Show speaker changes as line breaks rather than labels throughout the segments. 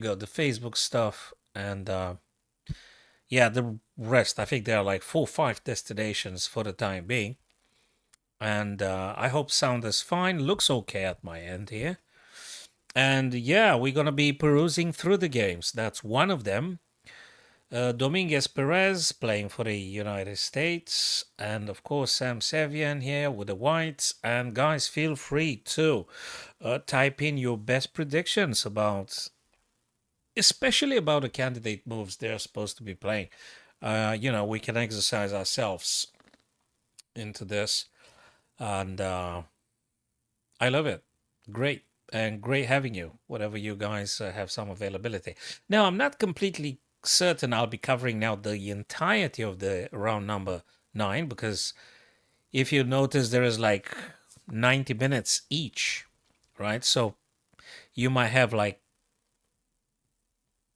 go the Facebook stuff, and yeah, the rest. I think there are like 4 or 5 destinations for the time being. And I hope sound is fine. Looks okay at my end here. And yeah, we're gonna be perusing through the games. That's one of them. Dominguez Perez playing for the United States, and of course Sam Sevian here with the Whites. And guys, feel free to type in your best predictions about, especially about the candidate moves they're supposed to be playing. We can exercise ourselves into this, and I love it. Great. And great having you, whatever you guys have some availability. Now, I'm not completely certain I'll be covering now the entirety of the round number 9, because if you notice, there is like 90 minutes each, right? So you might have like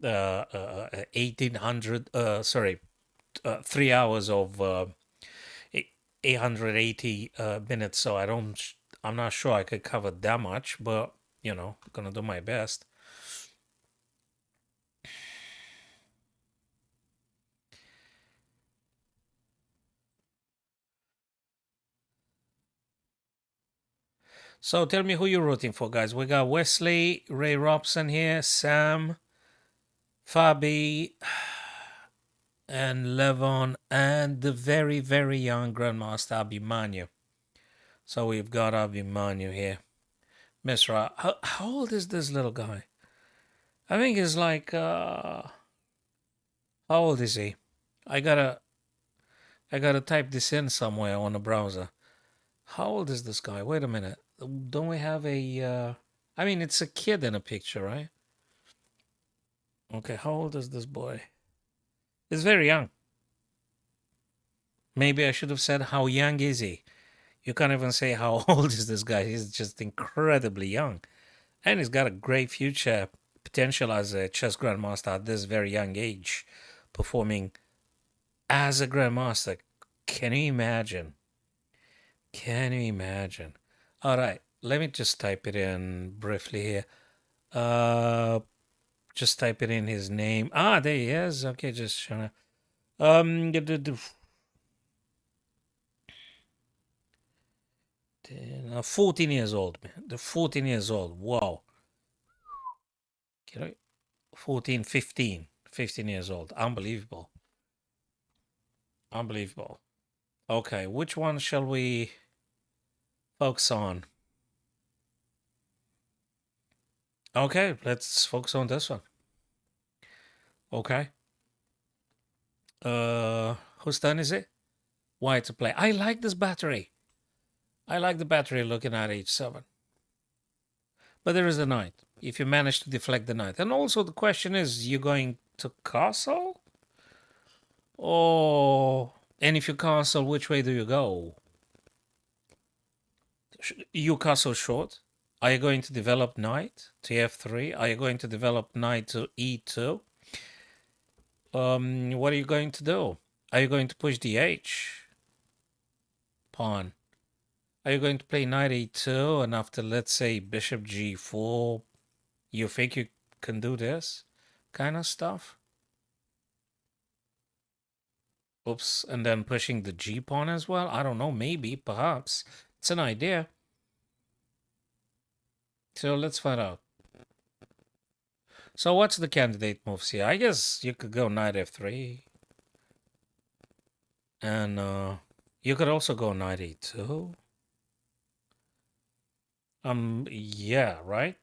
1800, sorry, 3 hours of 880 minutes. So I'm not sure I could cover that much, but gonna do my best. So tell me who you're rooting for, guys. We got Wesley, Ray Robson here, Sam, Fabi, and Levon, and the very, very young Grandmaster Abhimanyu. So we've got Abhimanyu here. Misra, how old is this little guy? I think he's like, how old is he? I gotta, I gotta type this in somewhere on a browser. How old is this guy? Wait a minute. Don't we have a, I mean, it's a kid in a picture, right? Okay, how old is this boy? He's very young. Maybe I should have said, how young is he? You can't even say how old is this guy. He's just incredibly young. And he's got a great future potential as a chess grandmaster at this very young age, performing as a grandmaster. Can you imagine? Can you imagine? All right, let me just type it in briefly here. Uh, just type it in his name. Ah, there he is. Okay, just trying to. 14 years old, man. The 14 years old. Wow. You know, 14, 15, 15 years old. Unbelievable. Unbelievable. Okay, which one shall we focus on? Okay, let's focus on this one. Okay. Whose turn is it? Why to play? I like this battery. I like the battery looking at H7. But there is a knight. If you manage to deflect the knight. And also the question is, you going to castle? Oh, and if you castle, which way do you go? You castle short. Are you going to develop knight to f3? Are you going to develop knight to e2? What are you going to do? Are you going to push the h pawn? Are you going to play knight e2 and after, let's say, bishop g4, you think you can do this kind of stuff? Oops, and then pushing the g pawn as well? I don't know, maybe, perhaps. It's an idea. So let's find out. So what's the candidate moves here? I guess you could go knight f3. And you could also go knight e2. Yeah, right?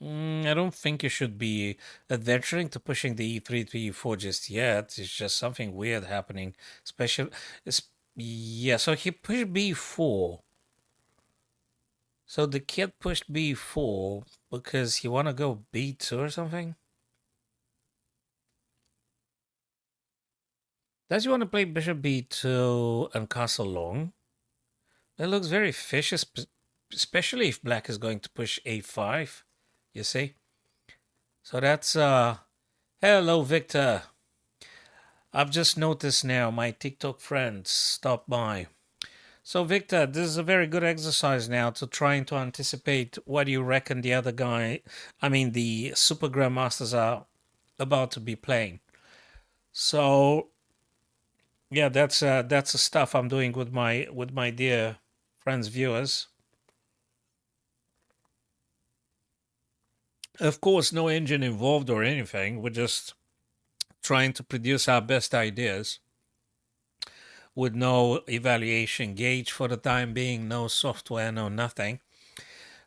I don't think you should be adventuring to pushing the e3 to e4 just yet. It's just something weird happening. Special, yeah. So he pushed b4. So the kid pushed b4 because he want to go b2 or something. Does he want to play bishop b2 and castle long? That looks very fishy, especially if black is going to push a5. You see? So that's hello Victor. I've just noticed now my TikTok friends stopped by. So, Victor, this is a very good exercise now to trying to anticipate what you reckon the other guy, I mean, the super grandmasters are about to be playing. So, yeah, that's the stuff I'm doing with my dear friends, viewers. Of course, no engine involved or anything. We're just trying to produce our best ideas with no evaluation gauge for the time being, no software, no nothing.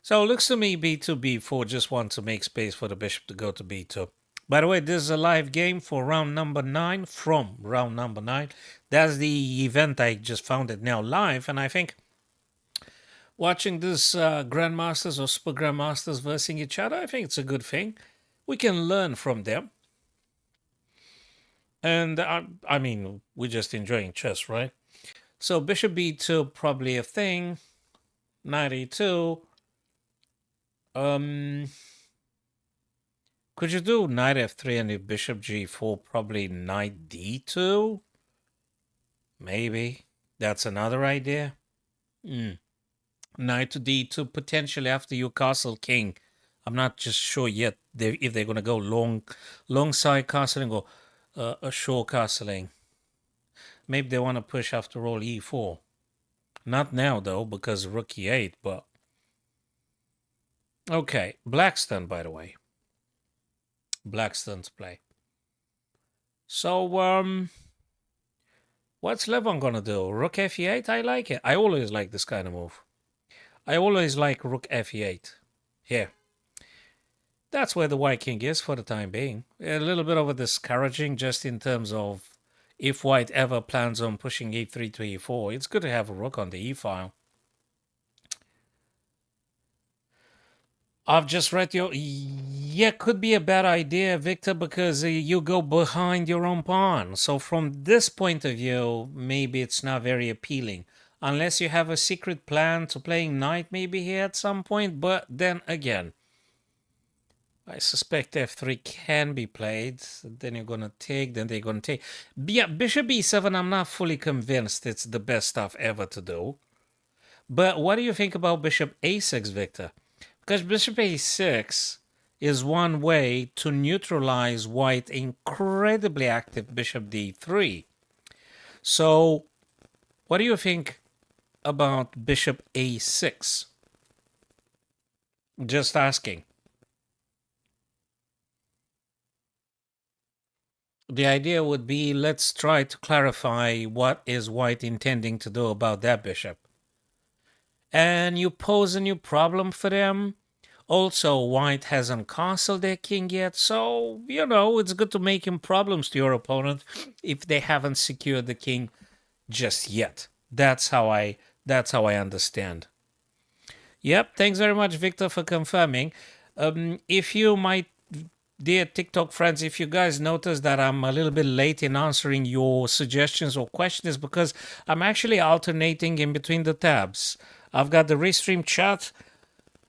So it looks to me B2 B4 just want to make space for the bishop to go to B2. By the way, this is a live game for round number 9, from round number 9. That's the event. I just found it now live, and I think watching this grandmasters or super grandmasters versing each other, I think it's a good thing. We can learn from them. And I mean, we're just enjoying chess, right? So bishop b2 probably a thing. Knight e2. Could you do knight f3 and if bishop g4, probably knight d2? Maybe. That's another idea. Knight to d2, potentially after you castle king. I'm not just sure yet if they're going to go long side castling or a short castling. Maybe they want to push after all e4. Not now, though, because rook e8, but... Okay, Blackstone, by the way. Blackstone's play. So, what's Levon gonna do? Rook f8? I like it. I always like this kind of move. I always like rook f8. Here. That's where the white king is for the time being. A little bit of a discouraging just in terms of if white ever plans on pushing e3 to e4. It's good to have a rook on the e-file. I've just read your... Yeah, could be a bad idea, Victor, because you go behind your own pawn. So from this point of view, maybe it's not very appealing. Unless you have a secret plan to playing knight maybe here at some point. But then again, I suspect f3 can be played. Then you're going to take, then they're going to take. Yeah, bishop e7, I'm not fully convinced it's the best stuff ever to do. But what do you think about bishop a6, Victor? Because bishop a6 is one way to neutralize white incredibly active bishop d3. So what do you think about bishop a6? Just asking. The idea would be, let's try to clarify what is white intending to do about that bishop. And you pose a new problem for them. Also, white hasn't castled their king yet, so, you know, it's good to make him problems to your opponent if they haven't secured the king just yet. That's how I understand. Yep, thanks very much, Victor, for confirming. If you might, dear TikTok friends, if you guys notice that I'm a little bit late in answering your suggestions or questions, because I'm actually alternating in between the tabs. I've got the Restream chat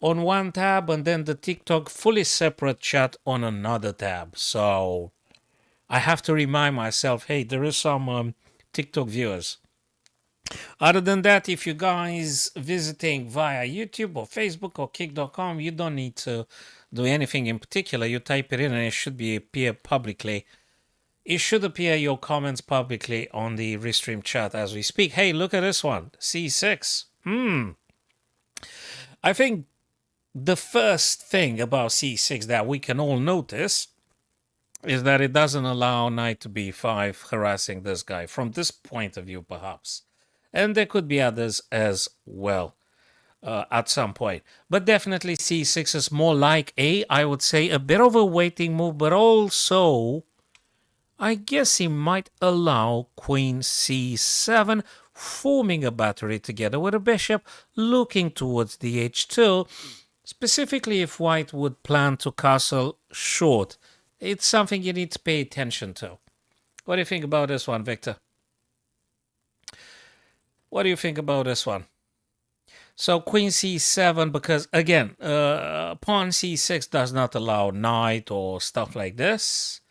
on one tab and then the TikTok fully separate chat on another tab. So I have to remind myself, hey, there is some TikTok viewers. Other than that, if you guys visiting via YouTube or Facebook or kick.com, you don't need to do anything in particular. You type it in and it should appear publicly. It should appear your comments publicly on the Restream chat as we speak. Hey, look at this one. C6. I think the first thing about c6 that we can all notice is that it doesn't allow knight to b5 harassing this guy from this point of view, perhaps. And there could be others as well at some point. But definitely c6 is more like I would say, a bit of a waiting move, but also I guess he might allow queen c7, forming a battery together with a bishop, looking towards the h2, specifically if white would plan to castle short. It's something you need to pay attention to. What do you think about this one, Victor? What do you think about this one? So queen c7, because again, pawn c6 does not allow knight or stuff like this.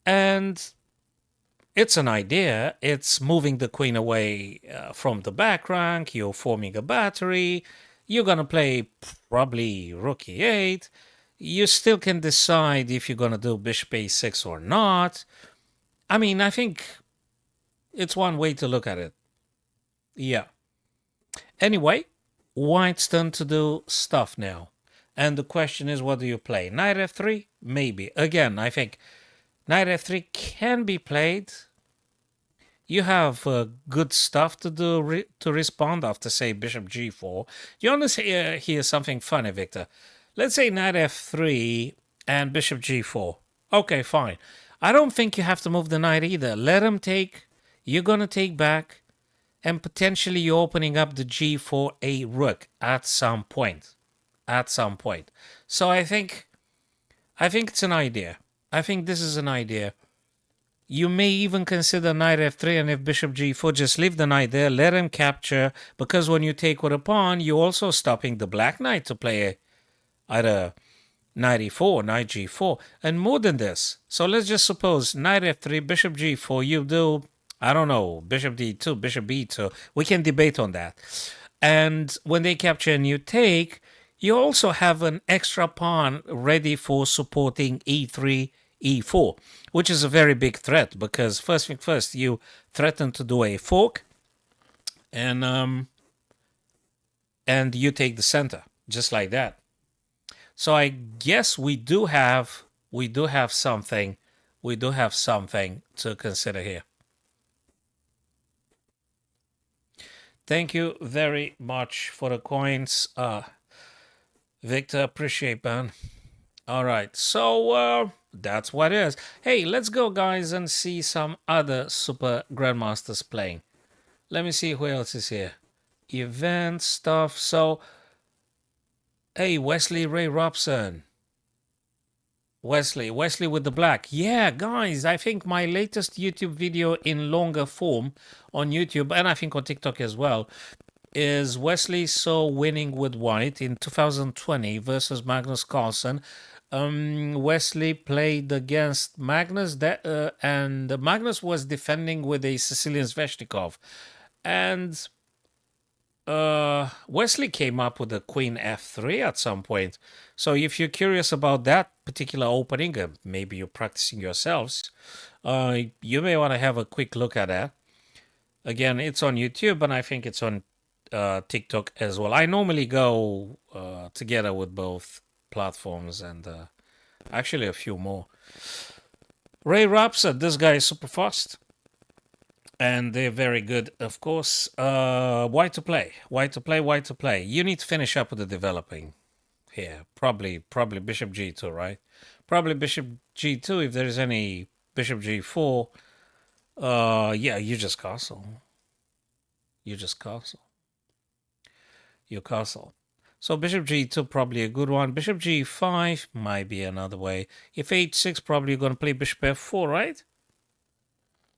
And It's an idea. It's moving the queen away from the back rank. You're forming a battery. You're going to play probably rook e8. You still can decide if you're going to do bishop a6 or not. I mean, I think it's one way to look at it. Yeah. Anyway, white's turn to do stuff now. And the question is, what do you play? Knight f3? Maybe. Again, I think knight f3 can be played. You have good stuff to do to respond after, say, bishop g4. You want to say here's something funny, Victor. Let's say knight f3 and bishop g4. Okay, fine. I don't think you have to move the knight either. Let him take. You're going to take back. And potentially you're opening up the g4a rook at some point. At some point. So I think it's an idea. I think this is an idea. You may even consider knight f3, and if bishop g4, just leave the knight there, let him capture, because when you take with a pawn, you're also stopping the black knight to play either knight e4 or knight g4, and more than this. So let's just suppose knight f3, bishop g4, you do, I don't know, bishop d2, bishop b2. We can debate on that. And when they capture and you take, you also have an extra pawn ready for supporting e3, e4, which is a very big threat, because first thing first, you threaten to do a fork, and you take the center just like that. So I guess we do have something to consider here. Thank you very much for the coins, Victor. Appreciate, man. All right, so that's what it is. Hey, let's go, guys, and see some other super grandmasters playing. Let me see who else is here. Event stuff. So, hey, Wesley Ray Robson. Wesley with the black. Yeah, guys, I think my latest YouTube video in longer form on YouTube, and I think on TikTok as well, is Wesley So winning with white in 2020 versus Magnus Carlsen. Wesley played against Magnus, and Magnus was defending with a Sicilian Sveshnikov. And Wesley came up with a queen f3 at some point. So if you're curious about that particular opening, maybe you're practicing yourselves, you may want to have a quick look at that. Again, it's on YouTube, and I think it's on TikTok as well. I normally go together with both platforms, and actually a few more. Ray Rapsa, this guy is super fast. And they're very good, of course. Why to play? You need to finish up with the developing here. Probably bishop g2, right? Probably bishop g2 if there's any bishop g4. Yeah, you just castle. You castle. So bishop g2 probably a good one. Bishop g5 might be another way. If h6, probably you're going to play bishop f4, right?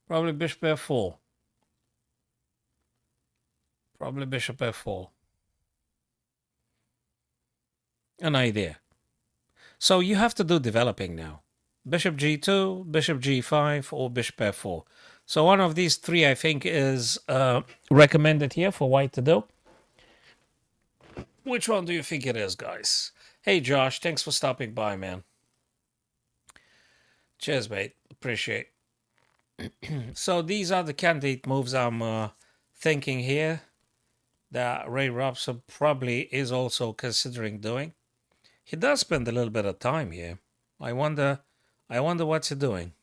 Probably bishop f4. Probably bishop f4. An idea. So you have to do developing now. Bishop g2, bishop g5, or bishop f4. So one of these three, I think, is recommended here for white to do. Which one do you think it is, guys? Hey, Josh, thanks for stopping by, man. Cheers, mate. Appreciate. So these are the candidate moves I'm thinking here that Ray Robson probably is also considering doing. He does spend a little bit of time here. I wonder what's he doing.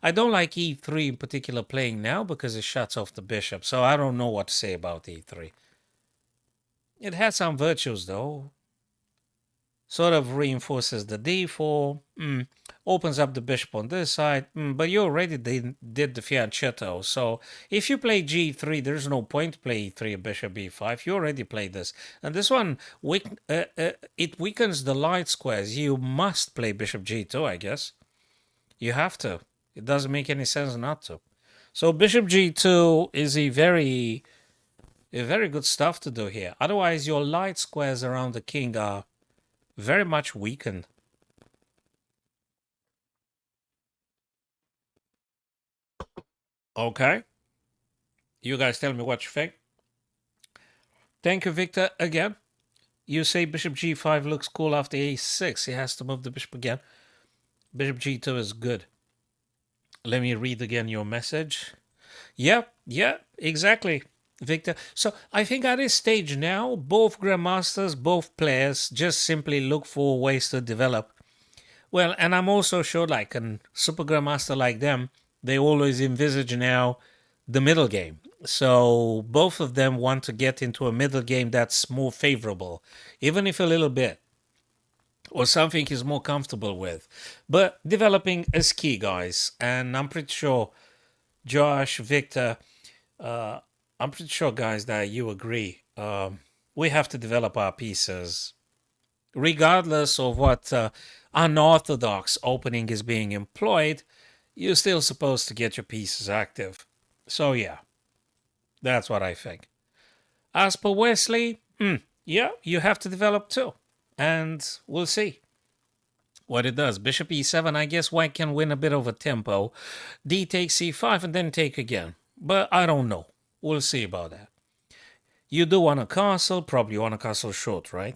I don't like e3 in particular playing now because it shuts off the bishop, so I don't know what to say about e3. It has some virtues, though. Sort of reinforces the d4, opens up the bishop on this side, but you already did the fianchetto, so if you play g3, there's no point to play e3 bishop b5. You already played this, and this one, it weakens the light squares. You must play bishop g2, I guess. You have to. It doesn't make any sense not to. So bishop g2 is a very good stuff to do here. Otherwise, your light squares around the king are very much weakened. Okay. You guys tell me what you think. Thank you, Victor, again. You say bishop g5 looks cool after a6. He has to move the bishop again. Bishop g2 is good. Let me read again your message. Yeah, yeah, exactly, Victor. So I think at this stage now, both grandmasters, both players just simply look for ways to develop. Well, and I'm also sure, like a super grandmaster like them, they always envisage now the middle game. So both of them want to get into a middle game that's more favorable, even if a little bit, or something he's more comfortable with. But developing is key, guys. And I'm pretty sure Josh, Victor, uh, I'm pretty sure, guys, that you agree. We have to develop our pieces, regardless of what unorthodox opening is being employed. You're still supposed to get your pieces active. So yeah, that's what I think. As per Wesley, yeah, you have to develop too, and we'll see what it does. Bishop e7, I guess white can win a bit of a tempo. D takes c5 and then take again. But I don't know. We'll see about that. You do want a castle, probably want a castle short, right?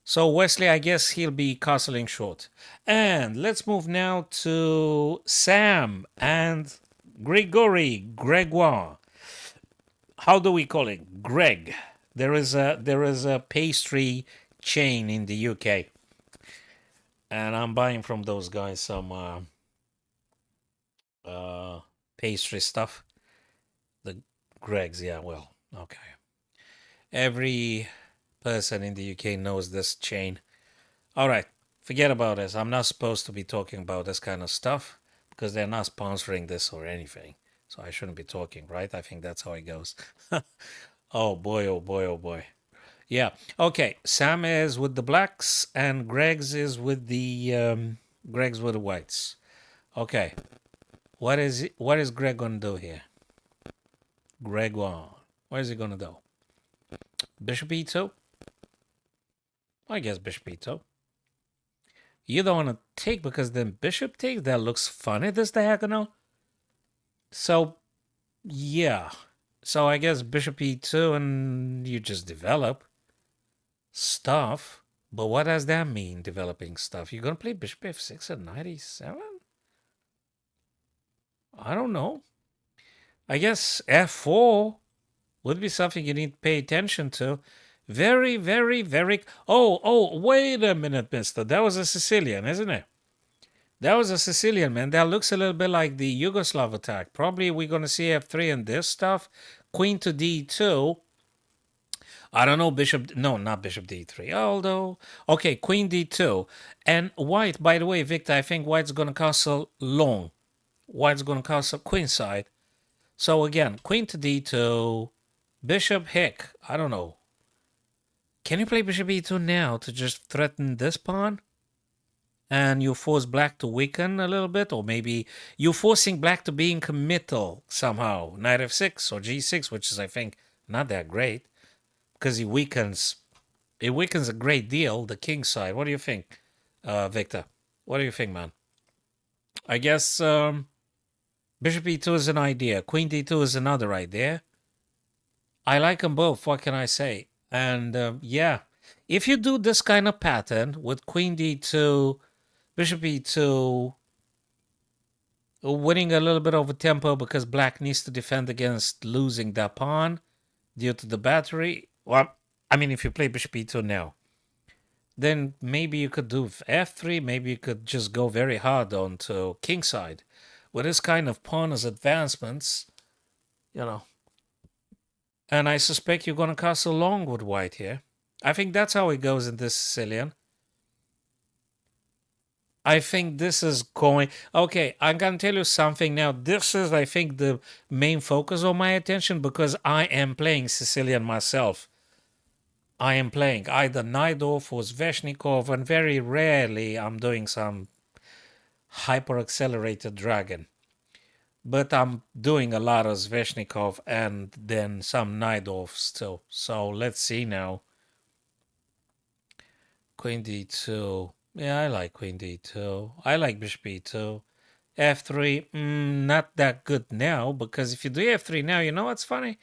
So Wesley, I guess he'll be castling short. And let's move now to Sam and Gregoire. How do we call it? Greg. There is a pastry chain in the UK, and I'm buying from those guys some uh, pastry stuff. The Gregs, yeah. Well, okay. Every person in the UK knows this chain. All right, forget about this. I'm not supposed to be talking about this kind of stuff because they're not sponsoring this or anything. So I shouldn't be talking, right? I think that's how it goes. Oh boy, oh boy, oh boy. Yeah. Okay. Sam is with the blacks and Greg's is with the Greg's with the whites. Okay. What is Greg gonna do here? Gregoire. What is he gonna do? Bishop e2? I guess bishop e2. You don't want to take because then bishop takes. That looks funny, this diagonal. So yeah. So I guess bishop e2 and you just develop stuff. But what does that mean, developing stuff? You're gonna play bishop f6 at 97? I don't know. I guess f4 would be something you need to pay attention to. Very, very, very. Oh, wait a minute, mister. That was a Sicilian, isn't it? That was a Sicilian, man. That looks a little bit like the Yugoslav attack. Probably we're going to see f3 and this stuff. Queen to d2. I don't know, bishop. No, not bishop d3. Although, okay, queen d2. And white, by the way, Victor, I think white's going to castle long. White's going to castle queenside. So again, queen to d2. Bishop hick. I don't know. Can you play bishop e2 now to just threaten this pawn? And you force black to weaken a little bit, or maybe you're forcing black to being committal somehow. Knight f6 or g6, which is, I think, not that great because it weakens a great deal the king side. What do you think, Victor? What do you think, man? I guess bishop e2 is an idea. Queen d2 is another idea. I like them both. What can I say? And yeah, if you do this kind of pattern with queen d2, bishop e2, winning a little bit over tempo because black needs to defend against losing that pawn due to the battery. Well, I mean, if you play bishop e2 now, then maybe you could do f3. Maybe you could just go very hard onto kingside. With this kind of pawn as advancements, you know. And I suspect you're going to castle long with white here. I think that's how it goes in this Sicilian. I think this is going. Okay, I'm going to tell you something now. This is, I think, the main focus of my attention because I am playing Sicilian myself. I am playing either Najdorf or Sveshnikov, and very rarely I'm doing some hyper accelerated dragon. But I'm doing a lot of Sveshnikov and then some Najdorf still. So let's see now. Queen d2. Yeah, I like queen d2. I like bishop e2. F3, not that good now, because if you do F3 now, you know what's funny?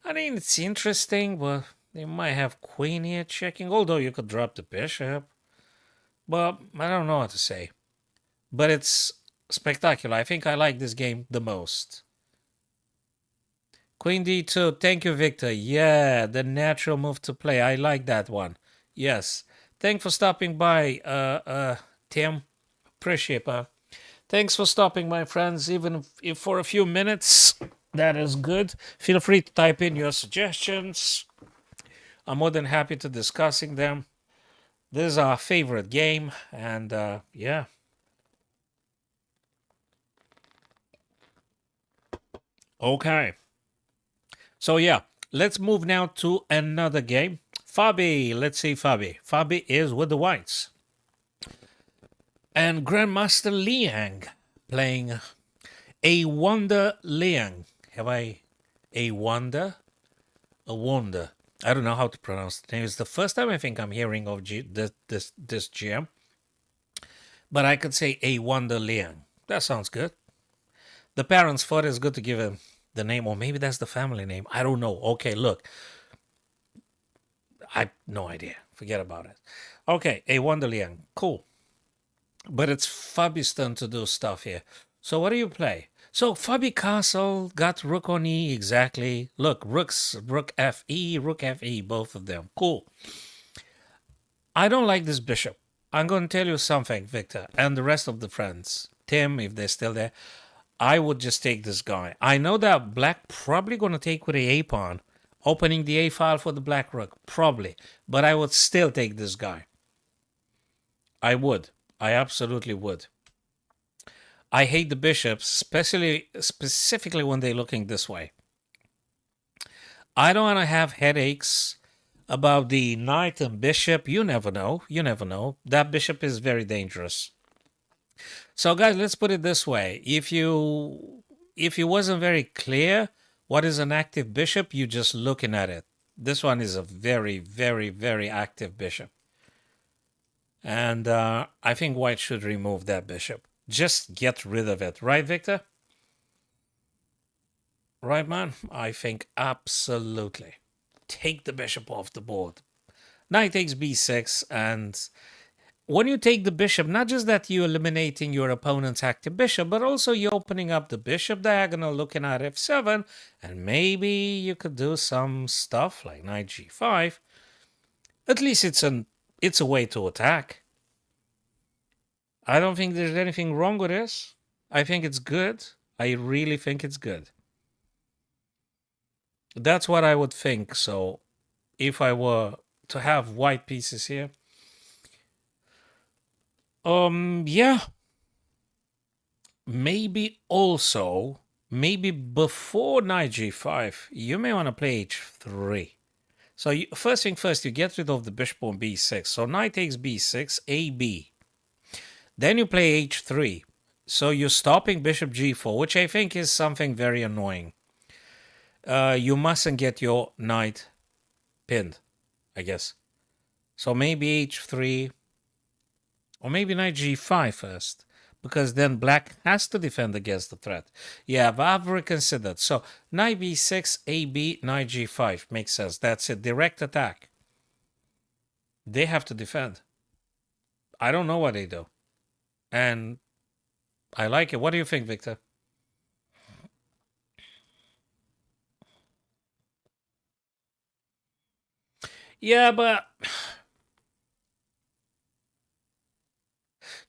I mean, it's interesting, but they might have queen here checking, although you could drop the bishop. But I don't know what to say. But it's spectacular. I think I like this game the most. Queen d2. Thank you, Victor. Yeah, the natural move to play. I like that one. Yes. Thanks for stopping by, Tim. Appreciate it. Thanks for stopping, my friends, even if for a few minutes. That is good. Feel free to type in your suggestions. I'm more than happy to discussing them. This is our favorite game, and yeah. Okay. So yeah, let's move now to another game. Fabi, let's see Fabi. Fabi is with the whites. And Grandmaster Liang playing a Wonder Liang. Have I a Wonder? A Wonder. I don't know how to pronounce the name. It's the first time I think I'm hearing of this GM. But I could say a Wonder Liang. That sounds good. The parents thought it's good to give him the name, or maybe that's the family name. I don't know. Okay, look. I no idea. Forget about it. Okay, a Wonder Liang. Cool. But it's Fabi's turn to do stuff here. So what do you play? So Fabi Castle got rook on e, exactly. Look, rook fe, both of them. Cool. I don't like this bishop. I'm going to tell you something, Victor, and the rest of the friends. Tim, if they're still there. I would just take this guy. I know that black probably going to take with the a pawn, opening the a file for the black rook, probably. But I would still take this guy. I would. I absolutely would. I hate the bishops, specifically when they're looking this way. I don't want to have headaches about the knight and bishop. You never know. You never know. That bishop is very dangerous. So guys, let's put it this way. If you wasn't very clear what is an active bishop, you're just looking at it. This one is a very, very, very active bishop. And I think white should remove that bishop. Just get rid of it. Right, Victor? Right, man? I think absolutely. Take the bishop off the board. Knight takes b6, and when you take the bishop, not just that you're eliminating your opponent's active bishop, but also you're opening up the bishop diagonal, looking at f7, and maybe you could do some stuff like knight g5. At least it's a way to attack. I don't think there's anything wrong with this. I think it's good. I really think it's good. That's what I would think. So if I were to have white pieces here, yeah, maybe also, maybe before knight g5, you may want to play h3. So first thing first, you get rid of the bishop on b6. So knight takes b6, ab. Then you play h3. So you're stopping bishop g4, which I think is something very annoying. You mustn't get your knight pinned, I guess. So maybe h3, or maybe knight g5 first, because then black has to defend against the threat. Yeah, but I've reconsidered. So knight b6, ab, knight g5 makes sense. That's it. Direct attack. They have to defend. I don't know what they do. And I like it. What do you think, Victor? Yeah, but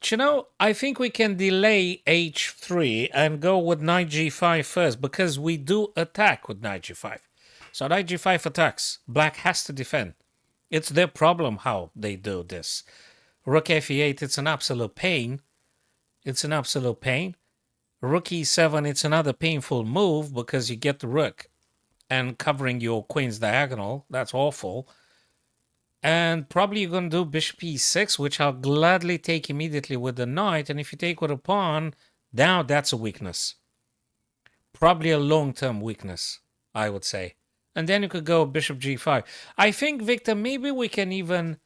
you know, I think we can delay h3 and go with knight g5 first, because we do attack with knight g5. So knight g5 attacks. Black has to defend. It's their problem how they do this. Rook f8, it's an absolute pain. It's an absolute pain. Rook e7, it's another painful move because you get the rook and covering your queen's diagonal. That's awful. And probably you're going to do bishop e6, which I'll gladly take immediately with the knight. And if you take with a pawn, now that's a weakness. Probably a long-term weakness, I would say. And then you could go bishop g5. I think, Victor, maybe we can even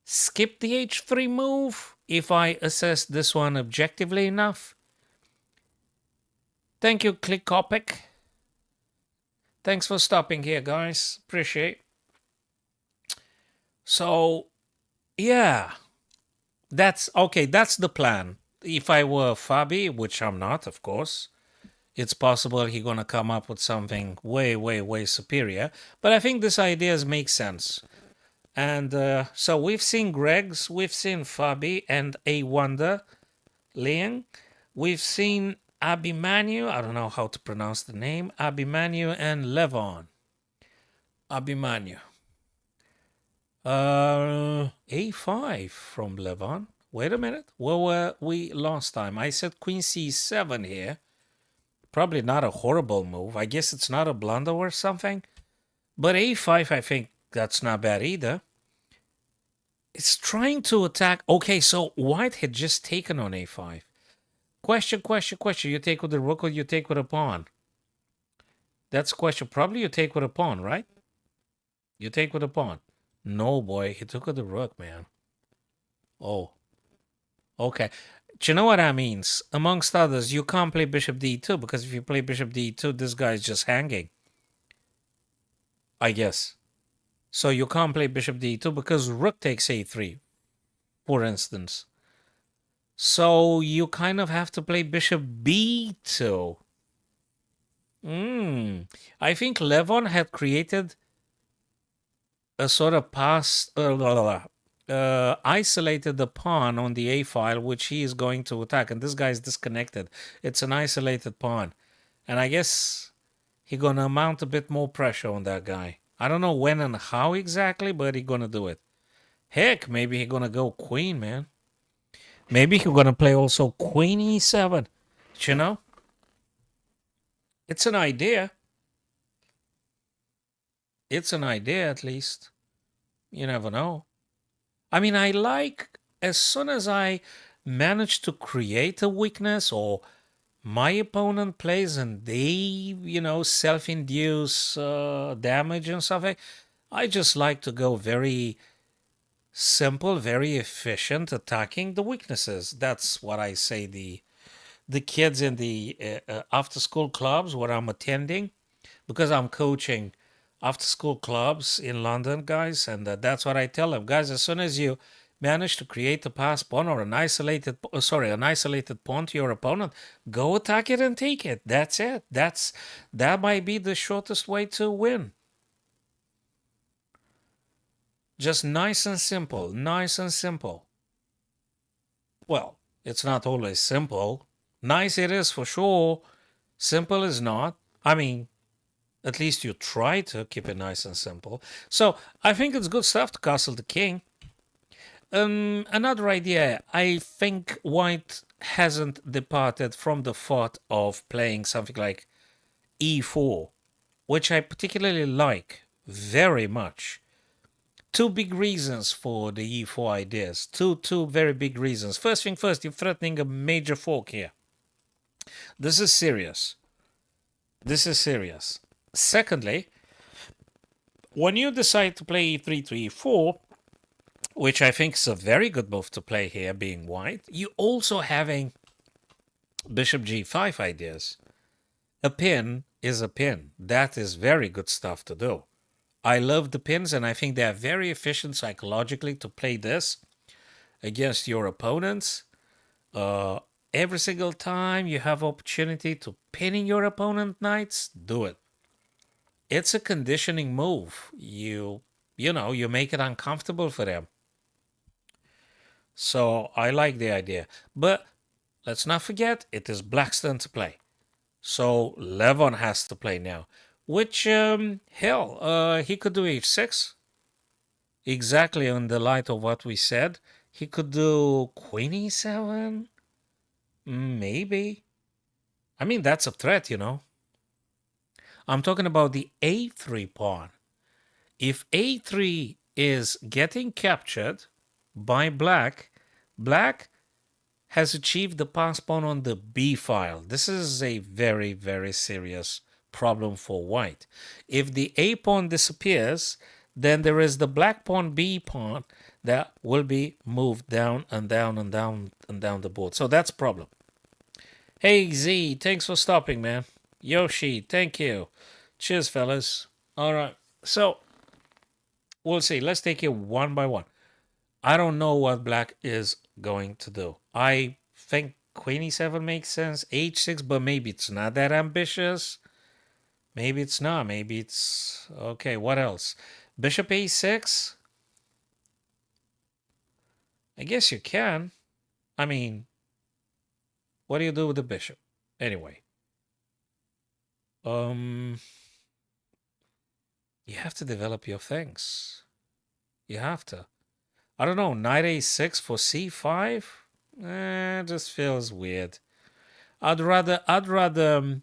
skip the h3 move if I assess this one objectively enough. Thank you, Clickopic. Thanks for stopping here, guys. Appreciate. So, yeah, that's okay. That's the plan. If I were Fabi, which I'm not, of course, it's possible he's gonna come up with something way, way, way superior. But I think this ideas make sense. And so we've seen Greg's, we've seen Fabi and A Wonder, Liang. We've seen Abimanu, I don't know how to pronounce the name, Abimanu and Levon. Abimanu. A5 from Levon. Wait a minute. Where were we last time? I said Queen C7 here. Probably not a horrible move. I guess it's not a blunder or something. But A5, I think that's not bad either. It's trying to attack. Okay, so White had just taken on A5. Question. You take with the rook or you take with a pawn? That's a question. Probably you take with a pawn, right? You take with a pawn. No, boy. He took with the rook, man. Oh. Okay. Do you know what that means? Amongst others, you can't play bishop d2 because if you play bishop d2, this guy is just hanging. I guess. So you can't play bishop d2 because rook takes a3, for instance. So you kind of have to play bishop b2. I think Levon had created a sort of isolated the pawn on the A file, which he is going to attack. And this guy is disconnected. It's an isolated pawn. And I guess he's going to mount a bit more pressure on that guy. I don't know when and how exactly, but he's going to do it. Heck, maybe he's going to go queen, man. Maybe he's going to play also queen e7. You know? It's an idea. It's an idea, at least. You never know. I mean, I like, as soon as I manage to create a weakness or my opponent plays and they, self-induce damage and stuff, I just like to go very simple, very efficient, attacking the weaknesses. That's what I say the kids in the after-school clubs where I'm attending, because I'm coaching after-school clubs in London, guys, and that's what I tell them, guys. As soon as you manage to create a pass pawn or an isolated pawn to your opponent, go attack it and take it. That's it. That might be the shortest way to win. Just nice and simple. Nice and simple. Well, it's not always simple. Nice it is for sure. Simple is not. I mean, at least you try to keep it nice and simple. So I think it's good stuff to castle the king. Another idea, I think White hasn't departed from the thought of playing something like e4, which I particularly like very much. Two big reasons for the e4 ideas. Two very big reasons. First thing first, you're threatening a major fork here. This is serious. This is serious. Secondly, when you decide to play e3 to e4, which I think is a very good move to play here, being White, you also having bishop g5 ideas. A pin is a pin. That is very good stuff to do. I love the pins, and I think they are very efficient psychologically to play this against your opponents. Every single time you have opportunity to pinning your opponent knights, do it. It's a conditioning move. You make it uncomfortable for them. So I like the idea. But let's not forget, it is Black's turn to play. So Levon has to play now. Which, he could do h6. Exactly in the light of what we said. He could do queen e7. Maybe. I mean, that's a threat, I'm talking about the a3 pawn. If a3 is getting captured by Black, Black has achieved the pass pawn on the b file. This is a very, very serious problem for White. If the a pawn disappears, then there is the black pawn b pawn that will be moved down and down and down and down the board. So that's a problem. Hey Z, thanks for stopping, man. Yoshi, thank you. Cheers, fellas. All right. So we'll see. Let's take it one by one. I don't know what black is going to do. I think Queen E7 makes sense. H6, but maybe it's not that ambitious. Maybe it's not. Maybe it's okay. What else? Bishop A6. I guess you can. I mean, what do you do with the bishop? Anyway, um, you have to develop your things. You have to. I don't know. Knight A6 for C5. Just feels weird. I'd rather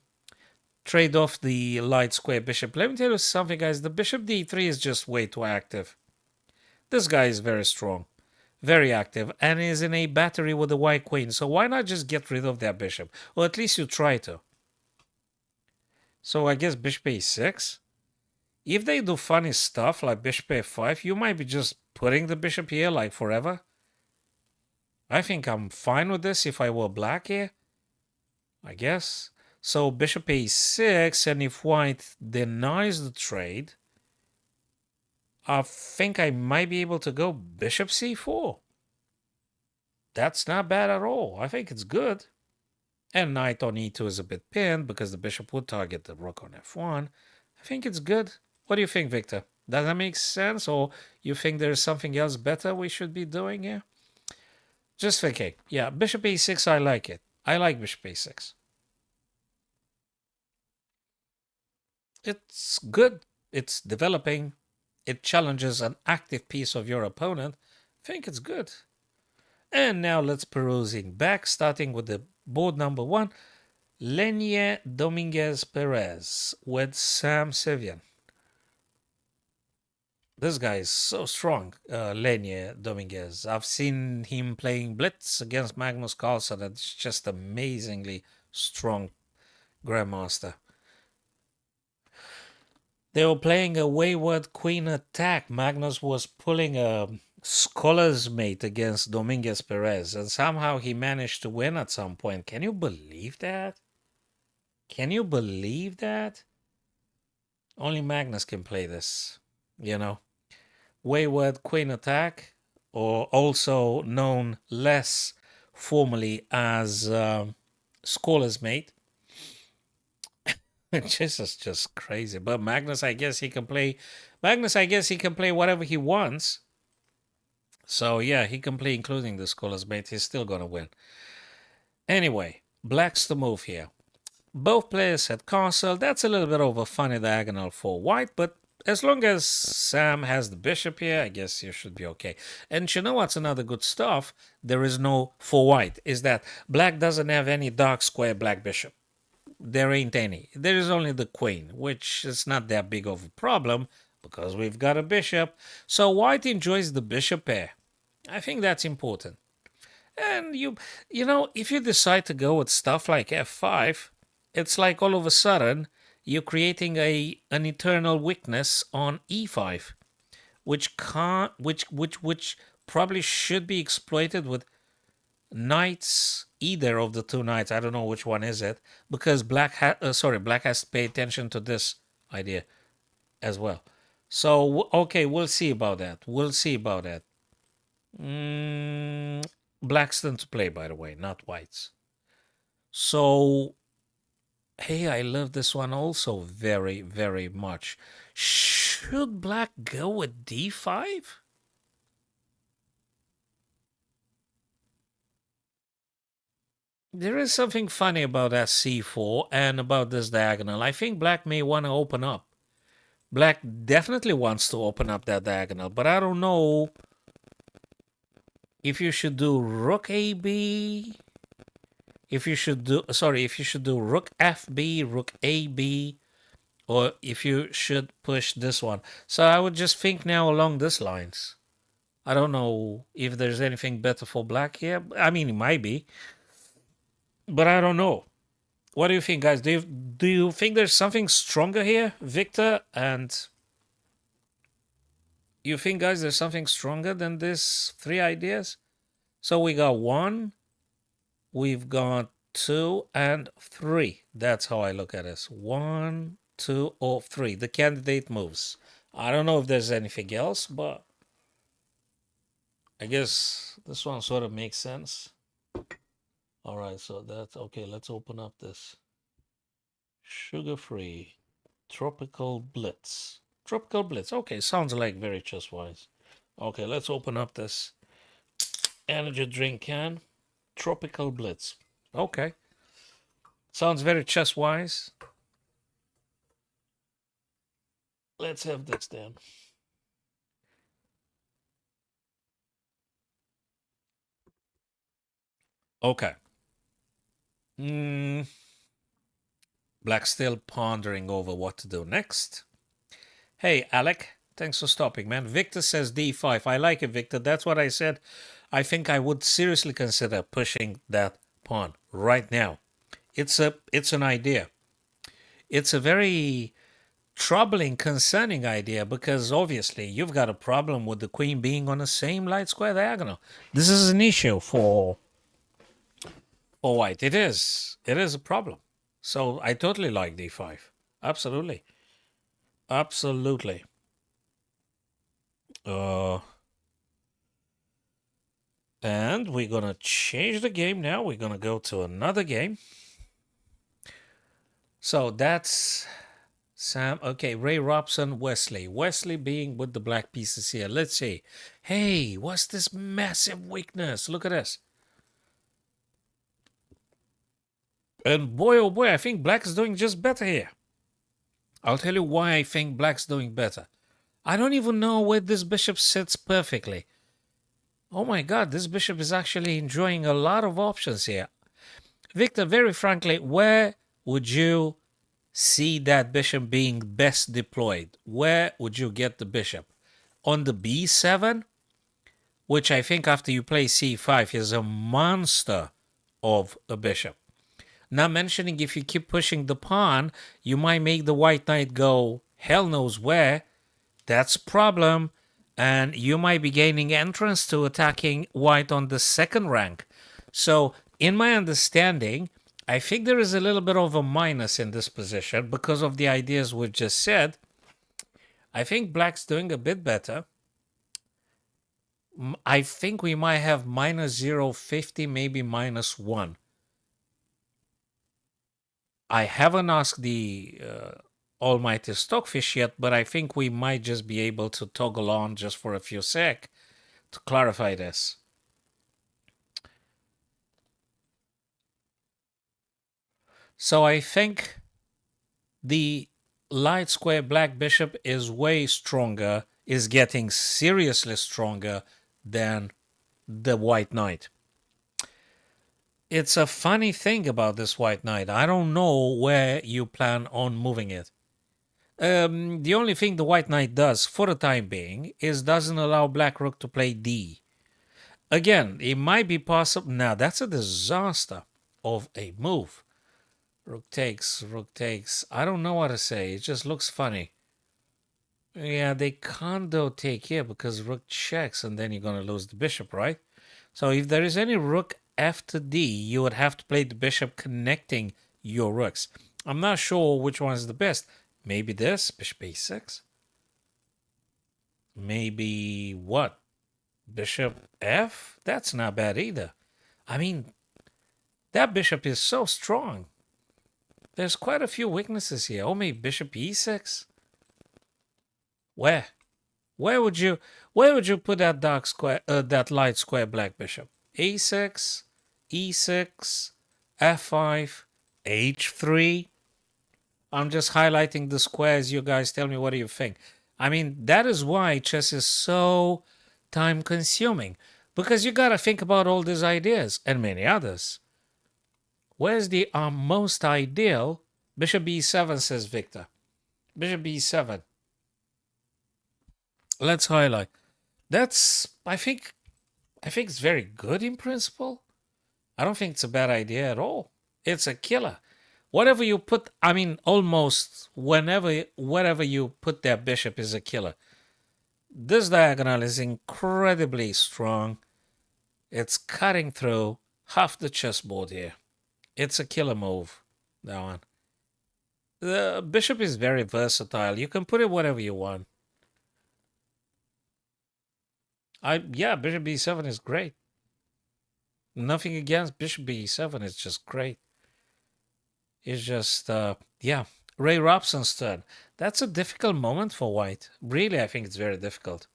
trade off the light square bishop. Let me tell you something, guys. The bishop D3 is just way too active. This guy is very strong, very active, and is in a battery with the white queen. So why not just get rid of that bishop? Or at least you try to. So I guess bishop A6. If they do funny stuff like bishop A5, you might be just putting the bishop here like forever. I think I'm fine with this if I were black here. I guess. So bishop A6, and if white denies the trade, I think I might be able to go bishop C4. That's not bad at all. I think it's good. And knight on E2 is a bit pinned because the bishop would target the rook on F1. I think it's good. What do you think, Victor? Does that make sense? Or you think there's something else better we should be doing here? Just thinking. Yeah, bishop A6, I like it. I like bishop A6. It's good. It's developing. It challenges an active piece of your opponent. I think it's good. And now let's perusing back, starting with the board number one. Lenier Dominguez Perez with Sam Sevian. This guy is so strong, Lenier Dominguez. I've seen him playing Blitz against Magnus Carlsen. It's just amazingly strong grandmaster. They were playing a wayward queen attack. Magnus was pulling a scholar's mate against Dominguez Perez, and somehow he managed to win at some point. Can you believe that? Can you believe that? Only Magnus can play this, you know. Wayward queen attack, or also known less formally as scholar's mate. This is just crazy. But Magnus, I guess he can play. Magnus, I guess he can play whatever he wants. So yeah, he can play including the scholar's mate. He's still gonna win. Anyway, black's the move here. Both players had castle. That's a little bit of a funny diagonal for white, but as long as Sam has the bishop here, I guess you should be okay. And you know what's another good stuff? There is no for white, is that black doesn't have any dark square black bishop. There ain't any. There is only the queen, which is not that big of a problem because we've got a bishop. So white enjoys the bishop pair. I think that's important. And you know, if you decide to go with stuff like f5, it's like all of a sudden you're creating an eternal weakness on e5, which can't, which probably should be exploited with knights, either of the two knights. I don't know which one is it, because black has to pay attention to this idea as well. So okay, we'll see about that. We'll see about that. Black's turn to play, by the way, not white's. So hey, I love this one also very, very much. Should black go with d5? There is something funny about that c4 and about this diagonal. I think black may want to open up. Black definitely wants to open up that diagonal, but I don't know if you should do rook AB, if you should do rook FB, rook AB, or if you should push this one. So I would just think now along these lines. I don't know if there's anything better for black here. I mean, it might be, but I don't know. What do you think, guys? Do you think there's something stronger here, Victor? And you think, guys, there's something stronger than these three ideas? So we got one, we've got 2, and 3. That's how I look at this. 1, 2, or 3. The candidate moves. I don't know if there's anything else, but I guess this one sort of makes sense. All right, so that's okay. Let's open up this sugar-free tropical blitz. Tropical blitz. Okay, sounds like very chess-wise. Okay, let's open up this energy drink can. Tropical blitz. Okay, sounds very chess-wise. Let's have this then. Okay. Black still pondering over what to do next. Hey, Alec. Thanks for stopping, man. Victor says d5. I like it, Victor. That's what I said. I think I would seriously consider pushing that pawn right now. It's an idea. It's a very troubling, concerning idea because obviously you've got a problem with the queen being on the same light square diagonal. This is an issue for white. It is. It is a problem. So I totally like d5. Absolutely. Absolutely. And we're going to change the game now. We're going to go to another game. So that's Sam. Okay, Ray Robson, Wesley. Wesley being with the black pieces here. Let's see. Hey, what's this massive weakness? Look at this. And boy, oh boy, I think black is doing just better here. I'll tell you why I think black's doing better. I don't even know where this bishop sits perfectly. Oh my god, this bishop is actually enjoying a lot of options here. Victor, very frankly, where would you see that bishop being best deployed? Where would you get the bishop? On the b7, which I think after you play c5 is a monster of a bishop. Not mentioning if you keep pushing the pawn, you might make the white knight go hell knows where. That's a problem. And you might be gaining entrance to attacking white on the second rank. So, in my understanding, I think there is a little bit of a minus in this position because of the ideas we've just said. I think black's doing a bit better. I think we might have minus 0.50, maybe minus 1. I haven't asked the almighty Stockfish yet, but I think we might just be able to toggle on just for a few sec to clarify this. So I think the light square black bishop is way stronger, is getting seriously stronger than the white knight. It's a funny thing about this white knight. I don't know where you plan on moving it. The only thing the white knight does for the time being is doesn't allow black rook to play d. Again, it might be possible. Now, that's a disaster of a move. Rook takes, rook takes. I don't know what to say. It just looks funny. Yeah, they can't though take here because rook checks and then you're going to lose the bishop, right? So if there is any rook after d, you would have to play the bishop connecting your rooks. I'm not sure which one is the best. Maybe this, bishop a6. Maybe what? Bishop f? That's not bad either. I mean, that bishop is so strong. There's quite a few weaknesses here. Oh, maybe bishop e6? Where? Where would you put that dark square, that light square black bishop? a6, e6, f5, h3. I'm just highlighting the squares. You guys tell me what do you think. I mean, that is why chess is so time consuming. Because you got to think about all these ideas and many others. Where's the most ideal? Bishop b7, says Victor. Bishop b7. Let's highlight. That's, I think it's very good in principle. I don't think it's a bad idea at all. It's a killer. Whatever you put, I mean, almost wherever you put that bishop is a killer. This diagonal is incredibly strong. It's cutting through half the chessboard here. It's a killer move, that one. The bishop is very versatile. You can put it whatever you want. Yeah, bishop b7 is great. Nothing against bishop b7. It's just great. It's just yeah. Ray Robson's turn. That's a difficult moment for white. Really, I think it's very difficult.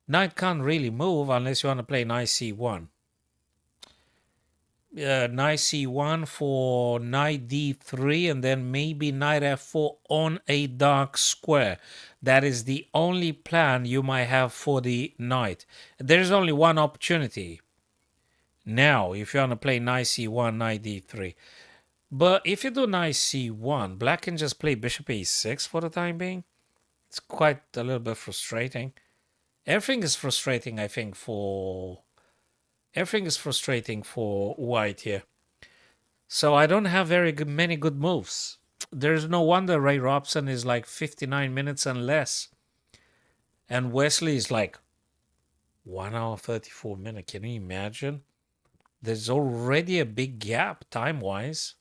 Knight can't really move unless you want to play knight c1. Knight c1 for knight d3 and then maybe knight f4 on a dark square. That is the only plan you might have for the knight. There's only one opportunity. Now, if you want to play knight c1, knight d3. But if you do knight c1, black can just play bishop a6 for the time being. It's quite a little bit frustrating. Everything is frustrating, I think, for white here. So I don't have many good moves. There's no wonder Ray Robson is like 59 minutes and less. And Wesley is like 1 hour 34 minutes. Can you imagine? There's already a big gap time-wise.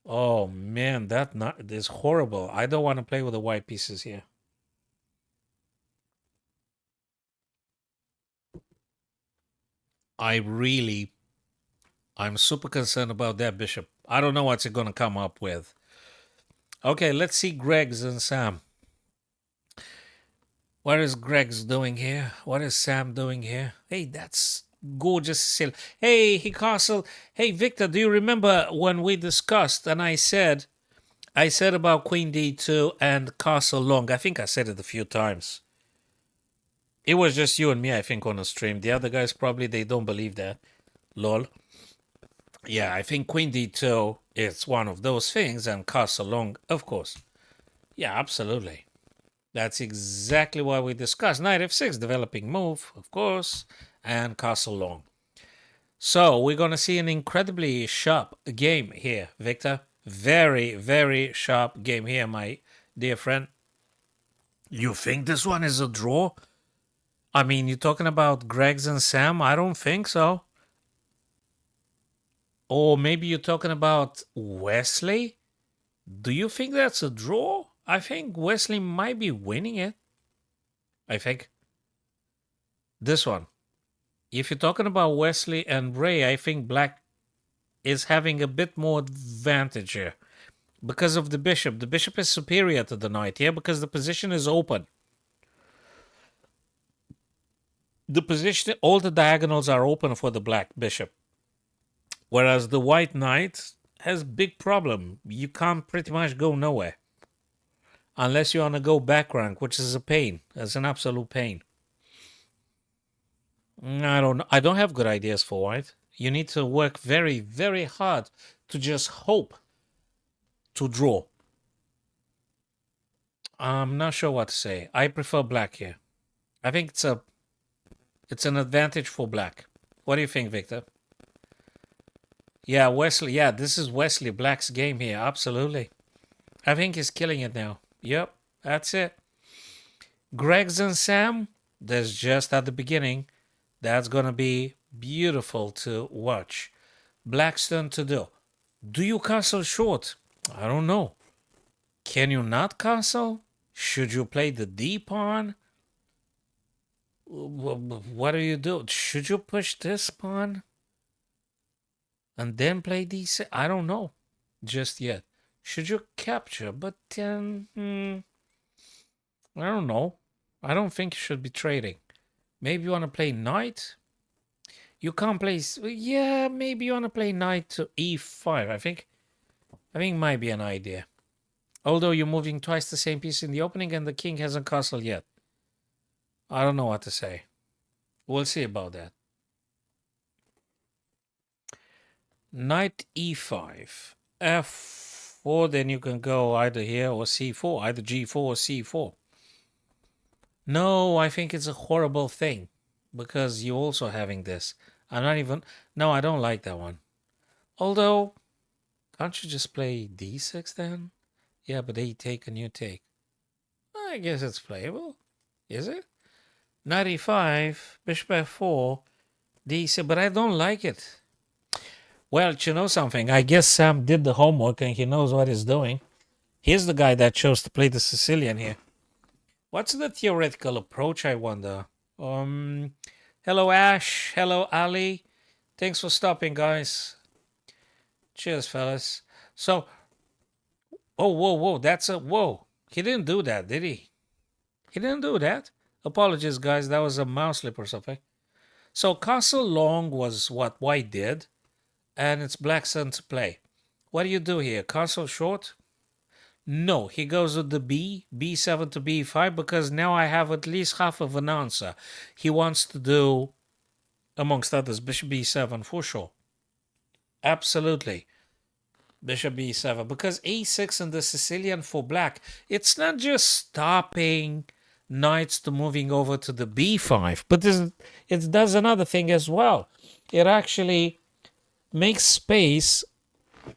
Oh man, that is horrible. I don't want to play with the white pieces here. I'm super concerned about that bishop. I don't know what's it going to come up with. Okay, let's see Greg's and Sam. What is Greg's doing here? What is Sam doing here? Hey, that's gorgeous. Hey, Castle. Hey, Victor, do you remember when we discussed and I said about Queen D2 and Castle Long? I think I said it a few times. It was just you and me, I think, on the stream. The other guys probably they don't believe that. Lol. Yeah, I think Queen D2 is one of those things, and Castle Long, of course. Yeah, absolutely. That's exactly what we discussed. Knight f6, developing move, of course, and Castle Long. So we're going to see an incredibly sharp game here, Victor. Very, very sharp game here, my dear friend. You think this one is a draw? I mean, you're talking about Greg's and Sam? I don't think so. Or maybe you're talking about Wesley? Do you think that's a draw? I think Wesley might be winning it. I think. This one. If you're talking about Wesley and Ray, I think Black is having a bit more advantage here. Because of the bishop. The bishop is superior to the knight here because the position is open. The position, all the diagonals are open for the black bishop. Whereas the white knight has big problem. You can't pretty much go nowhere. Unless you want to go back rank, which is a pain. It's an absolute pain. I don't know. I don't have good ideas for white. You need to work very, very hard to just hope to draw. I'm not sure what to say. I prefer black here. I think it's an advantage for black. What do you think, Victor? Yeah, Wesley. Yeah, this is Wesley Black's game here. Absolutely. I think he's killing it now. Yep, that's it. Greg's and Sam, that's just at the beginning. That's going to be beautiful to watch. Black's turn to do. Do you castle short? I don't know. Can you not castle? Should you play the D pawn? What do you do? Should you push this pawn? And then play D6? I don't know just yet. Should you capture? But then, I don't know. I don't think you should be trading. Maybe you want to play knight? You can't play... Yeah, maybe you want to play knight to e5. I think might be an idea. Although you're moving twice the same piece in the opening and the king hasn't castled yet. I don't know what to say. We'll see about that. Knight e5. f4, then you can go either here or c4. Either g4 or c4. No, I think it's a horrible thing. Because you're also having this. I'm not even... No, I don't like that one. Although, can't you just play d6 then? Yeah, but they take and you take. I guess it's playable. Is it? Knight e5, bishop f4, d6, but I don't like it. Well, you know something? I guess Sam did the homework and he knows what he's doing. He's the guy that chose to play the Sicilian here. What's the theoretical approach, I wonder? Um, Hello, Ash. Hello, Ali. Thanks for stopping, guys. Cheers, fellas. So, oh, whoa, whoa, that's a whoa. He didn't do that, did he? He didn't do that. Apologies, guys. That was a mouse slip or something. So, Castle Long was what White did, and it's Black's turn to play. What do you do here? Castle short? No, he goes with the B7 to B5, because now I have at least half of an answer. He wants to do, amongst others, Bishop B7 for sure. Absolutely. Bishop B7, because A6 in the Sicilian for black, it's not just stopping knights to moving over to the B5, but it does another thing as well. It actually makes space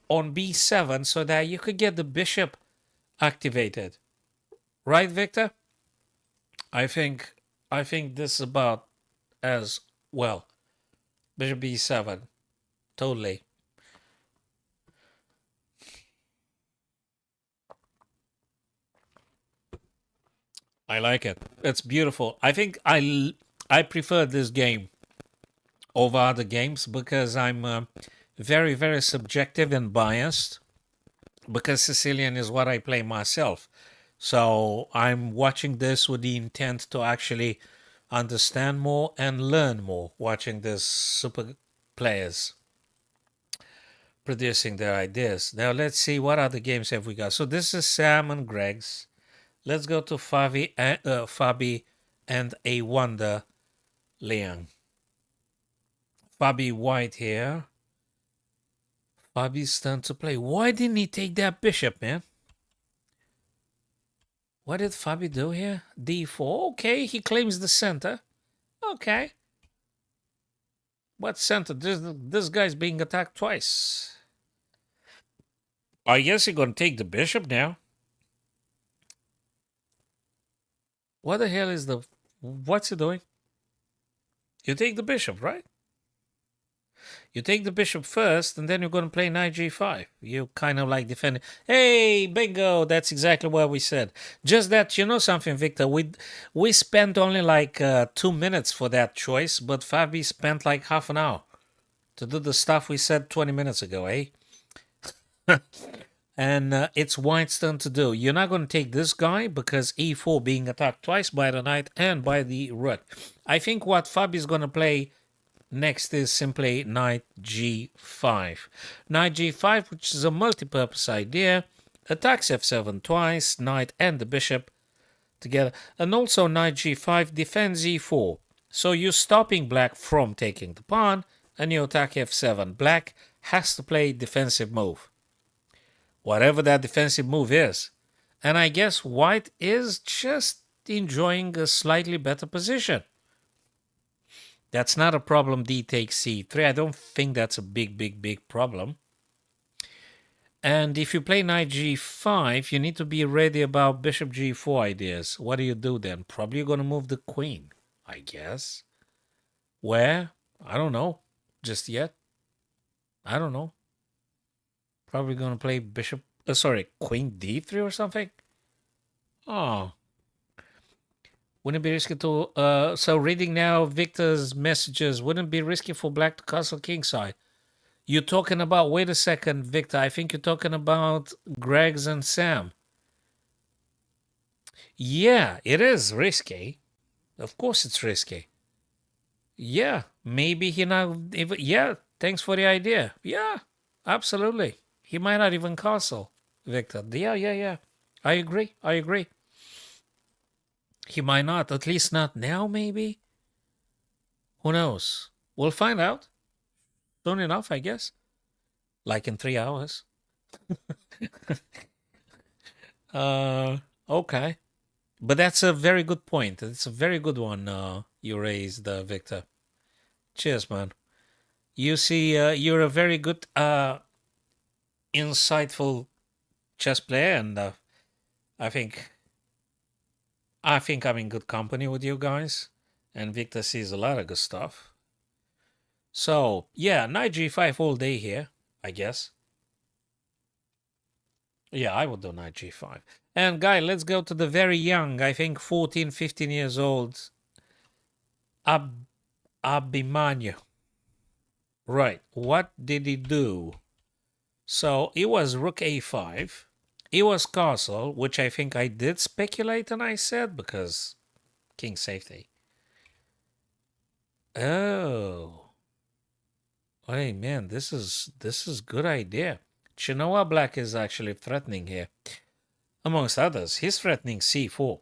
on B7 so that you could get the bishop activated. Right, Victor? I think I think this is about as well. Bishop B7. Totally. I like it. It's beautiful. I think I prefer this game over other games because I'm very very subjective and biased, because Sicilian is what I play myself. So I'm watching this with the intent to actually understand more and learn more, watching this super players producing their ideas. Now let's see what other games have we got. So this is Sam and Greg's. Let's go to Fabi and a Wonder Leon. Fabi White here. Fabi's turn to play. Why didn't he take that bishop, man? What did Fabi do here? D4. Okay, he claims the center. Okay. What center? This guy's being attacked twice. I guess he's gonna take the bishop now. What the hell is the... What's he doing? You take the bishop, right? You take the bishop first, and then you're going to play knight g5. You kind of like defending. Hey, bingo! That's exactly what we said. Just that, you know something, Victor? We spent only like 2 minutes for that choice, but Fabi spent like half an hour to do the stuff we said 20 minutes ago, eh? And it's White's turn to do. You're not going to take this guy because e4 being attacked twice by the knight and by the rook. I think what Fabi's going to play next is simply knight g5. Knight g5, which is a multi-purpose idea, attacks f7 twice, knight and the bishop together, and also knight g5 defends e4. So you're stopping black from taking the pawn, and you attack f7. Black has to play defensive move, whatever that defensive move is. And I guess white is just enjoying a slightly better position. That's not a problem. D takes c3. I don't think that's a big problem. And if you play knight g5, you need to be ready about bishop g4 ideas. What do you do then? Probably you're going to move the queen, I guess. Where? I don't know. Just yet. I don't know. Probably going to play bishop... sorry, queen d3 or something? Oh. Wouldn't it be risky to... so reading now Victor's messages, wouldn't it be risky for black to castle kingside? You're talking about... Wait a second, Victor. I think you're talking about Greg's and Sam. Yeah, it is risky. Of course it's risky. Yeah, maybe he not even... Yeah, thanks for the idea. Yeah, absolutely. He might not even castle, Victor. Yeah. I agree. He might not, at least not now, maybe? Who knows? We'll find out soon enough, I guess. Like in 3 hours. Okay. But that's a very good point. It's a very good one you raised, Victor. Cheers, man. You see, you're a very good, insightful chess player, and I think I'm in good company with you guys. And Victor sees a lot of good stuff. So, yeah, knight g5 all day here, I guess. Yeah, I would do knight g5. And guy, let's go to the very young, I think 14, 15 years old, Abimanyu. Right, what did he do? So it was rook a5. It was castle, which I think I did speculate and I said because king safety. Oh. Hey man, this is good idea. Chinoa Black is actually threatening here. Amongst others, he's threatening c4.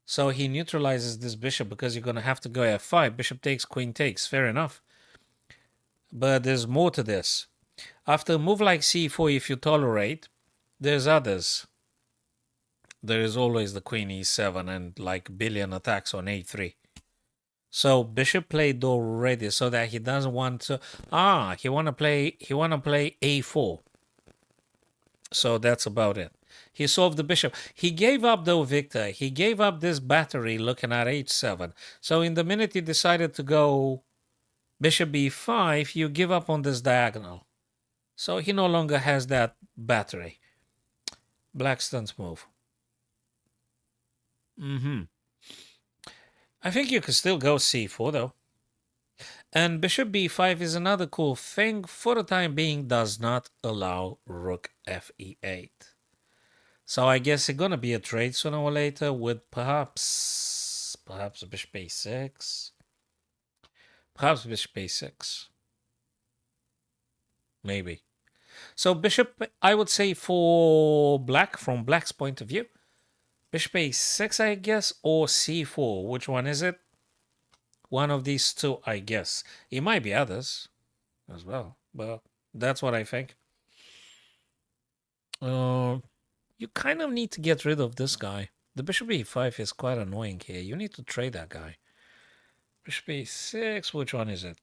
So he neutralizes this bishop because you're going to have to go f5. Bishop takes, queen takes. Fair enough. But there's more to this. After a move like c4, if you tolerate, there's others. There is always the queen e7 and like billion attacks on a3. So bishop played already so that he doesn't want to. He wanna play a4. So that's about it. He solved the bishop. He gave up though, Victor. He gave up this battery looking at h7. So in the minute he decided to go bishop b5, you give up on this diagonal. So he no longer has that battery. Blackstone's move. I think you could still go c4 though. And bishop b5 is another cool thing. For the time being, does not allow rook fe8. So I guess it's gonna be a trade sooner or later with perhaps bishop a6. Perhaps bishop a6. Maybe. So bishop, I would say for black, from black's point of view, bishop a6, I guess, or c4. Which one is it? One of these two, I guess. It might be others as well, but that's what I think. You kind of need to get rid of this guy. The bishop e5 is quite annoying here. You need to trade that guy. Bishop a6, which one is it?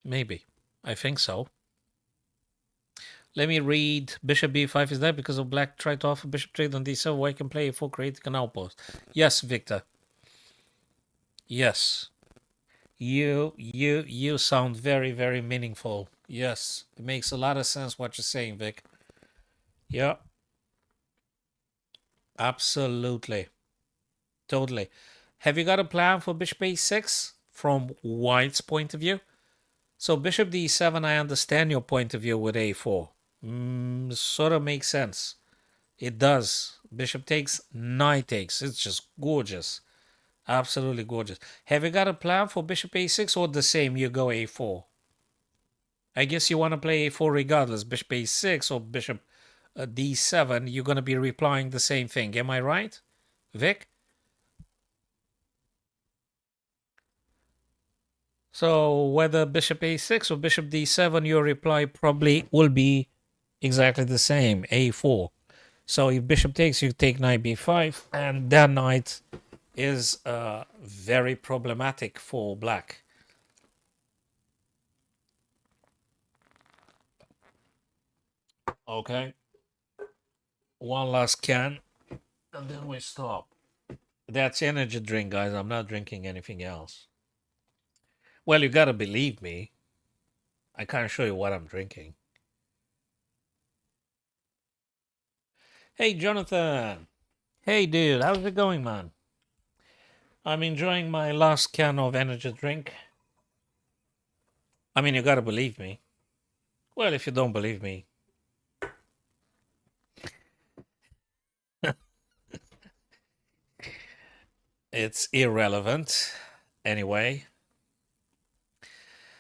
Maybe. I think so. Let me read. Bishop b5 is there because of black tried to offer bishop trade on d7 where I can play a4 creating an outpost. Yes, Victor. Yes. You sound very, very meaningful. Yes. It makes a lot of sense what you're saying, Vic. Yeah. Absolutely. Totally. Have you got a plan for bishop a6 from white's point of view? So bishop d7, I understand your point of view with a4. Sort of makes sense. It does. Bishop takes, knight takes. It's just gorgeous. Absolutely gorgeous. Have you got a plan for bishop a6 or the same? You go a4. I guess you want to play a4 regardless. Bishop a6 or bishop d7, you're going to be replying the same thing. Am I right, Vic? So whether bishop a6 or bishop d7, your reply probably will be exactly the same, a4. So if bishop takes, you take knight b5, and that knight is very problematic for black. Okay. One last can, and then we stop. That's energy drink, guys. I'm not drinking anything else. Well, you gotta believe me. I can't show you what I'm drinking. Hey, Jonathan. Hey, dude. How's it going, man? I'm enjoying my last can of energy drink. I mean, you gotta believe me. Well, if you don't believe me, it's irrelevant. Anyway.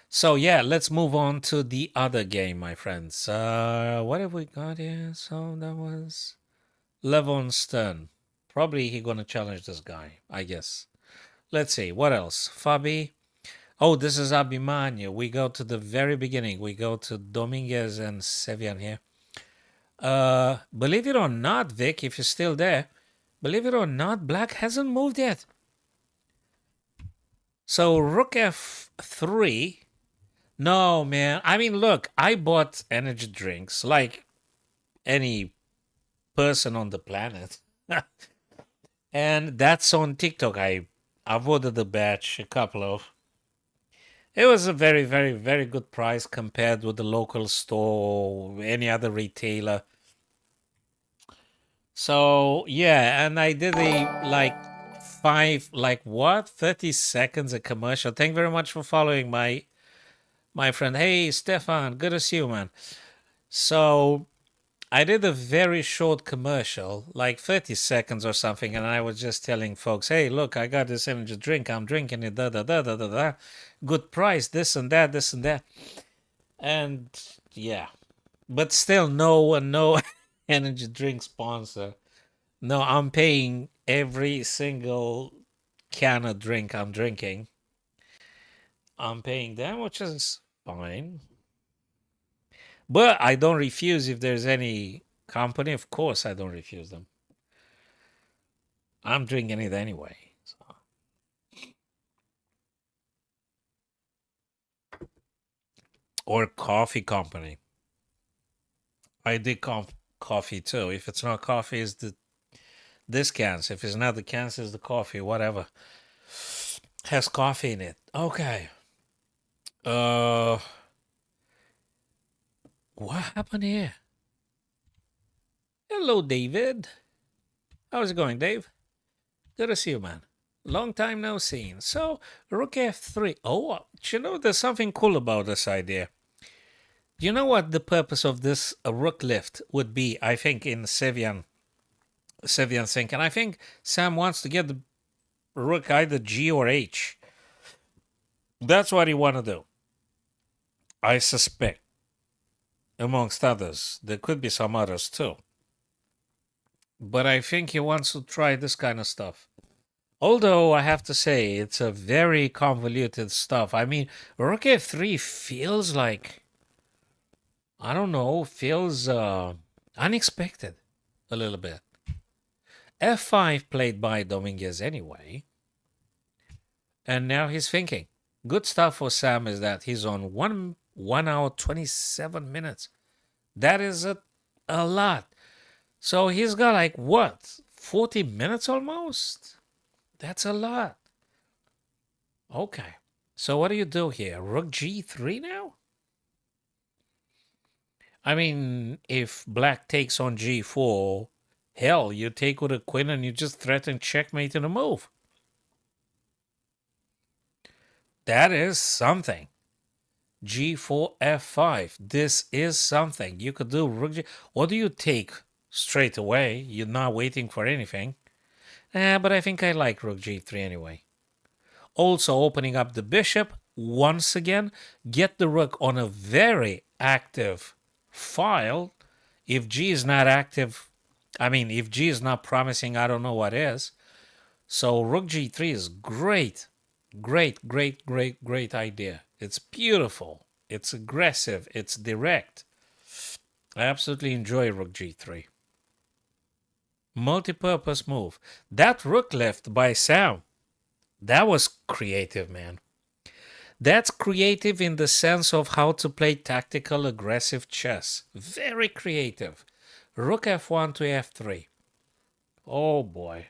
So, yeah, let's move on to the other game, my friends. What have we got here? So, that was Levon Stern. Probably he gonna challenge this guy, I guess. Let's see, what else? Fabi. Oh, this is Abimanya. We go to the very beginning. We go to Dominguez and Sevian here. Believe it or not, Vic, if you're still there, believe it or not, black hasn't moved yet. So rook f3. No, man. I mean, look, I bought energy drinks like any person on the planet. And that's on TikTok. I've ordered a batch, a couple of. It was a very, very, very good price compared with the local store or any other retailer. So yeah, and I did a like like what, 30 seconds a commercial. Thank you very much for following my friend. Hey Stefan, good to see you, man. So I did a very short commercial, like 30 seconds or something, and I was just telling folks, hey, look, I got this energy drink, I'm drinking it, da da da da da da. Good price, this and that, this and that. And yeah. But still no energy drink sponsor. No, I'm paying every single can of drink I'm drinking. I'm paying them, which is fine. But I don't refuse if there's any company. Of course, I don't refuse them. I'm drinking it anyway. So. Or coffee company. I did coffee too. If it's not coffee, it's the this cans. If it's not the cans, it's the coffee. Whatever has coffee in it. Okay. Uh, what happened here? Hello, David. How's it going, Dave? Good to see you, man. Long time no seen. So, Rook F3. Oh, you know, there's something cool about this idea. Do you know what the purpose of this Rook lift would be? I think in Sevian thinking. I think Sam wants to get the Rook either G or H. That's what he want to do. I suspect, amongst others. There could be some others too. But I think he wants to try this kind of stuff. Although I have to say, it's a very convoluted stuff. I mean, Rook F3 feels like, I don't know, feels unexpected a little bit. F5 played by Dominguez anyway. And now he's thinking. Good stuff for Sam is that he's on 1 hour 27 minutes. That is a lot. So he's got like what? 40 minutes almost? That's a lot. Okay. So what do you do here? Rook G3 now? I mean, if black takes on G4, hell, you take with a queen and you just threaten checkmate in a move. That is something. G4, F5. This is something. You could do Rook G. What do you take straight away? You're not waiting for anything. But I think I like Rook G3 anyway. Also opening up the bishop once again. Get the rook on a very active file. If G is not active, I mean, if G is not promising, I don't know what is. So Rook G3 is great. Great, great, great, great idea. It's beautiful. It's aggressive. It's direct. I absolutely enjoy Rook G3. Multi-purpose move. That rook left by Sam, that was creative, man. That's creative in the sense of how to play tactical, aggressive chess. Very creative. Rook F1 to F3. Oh boy.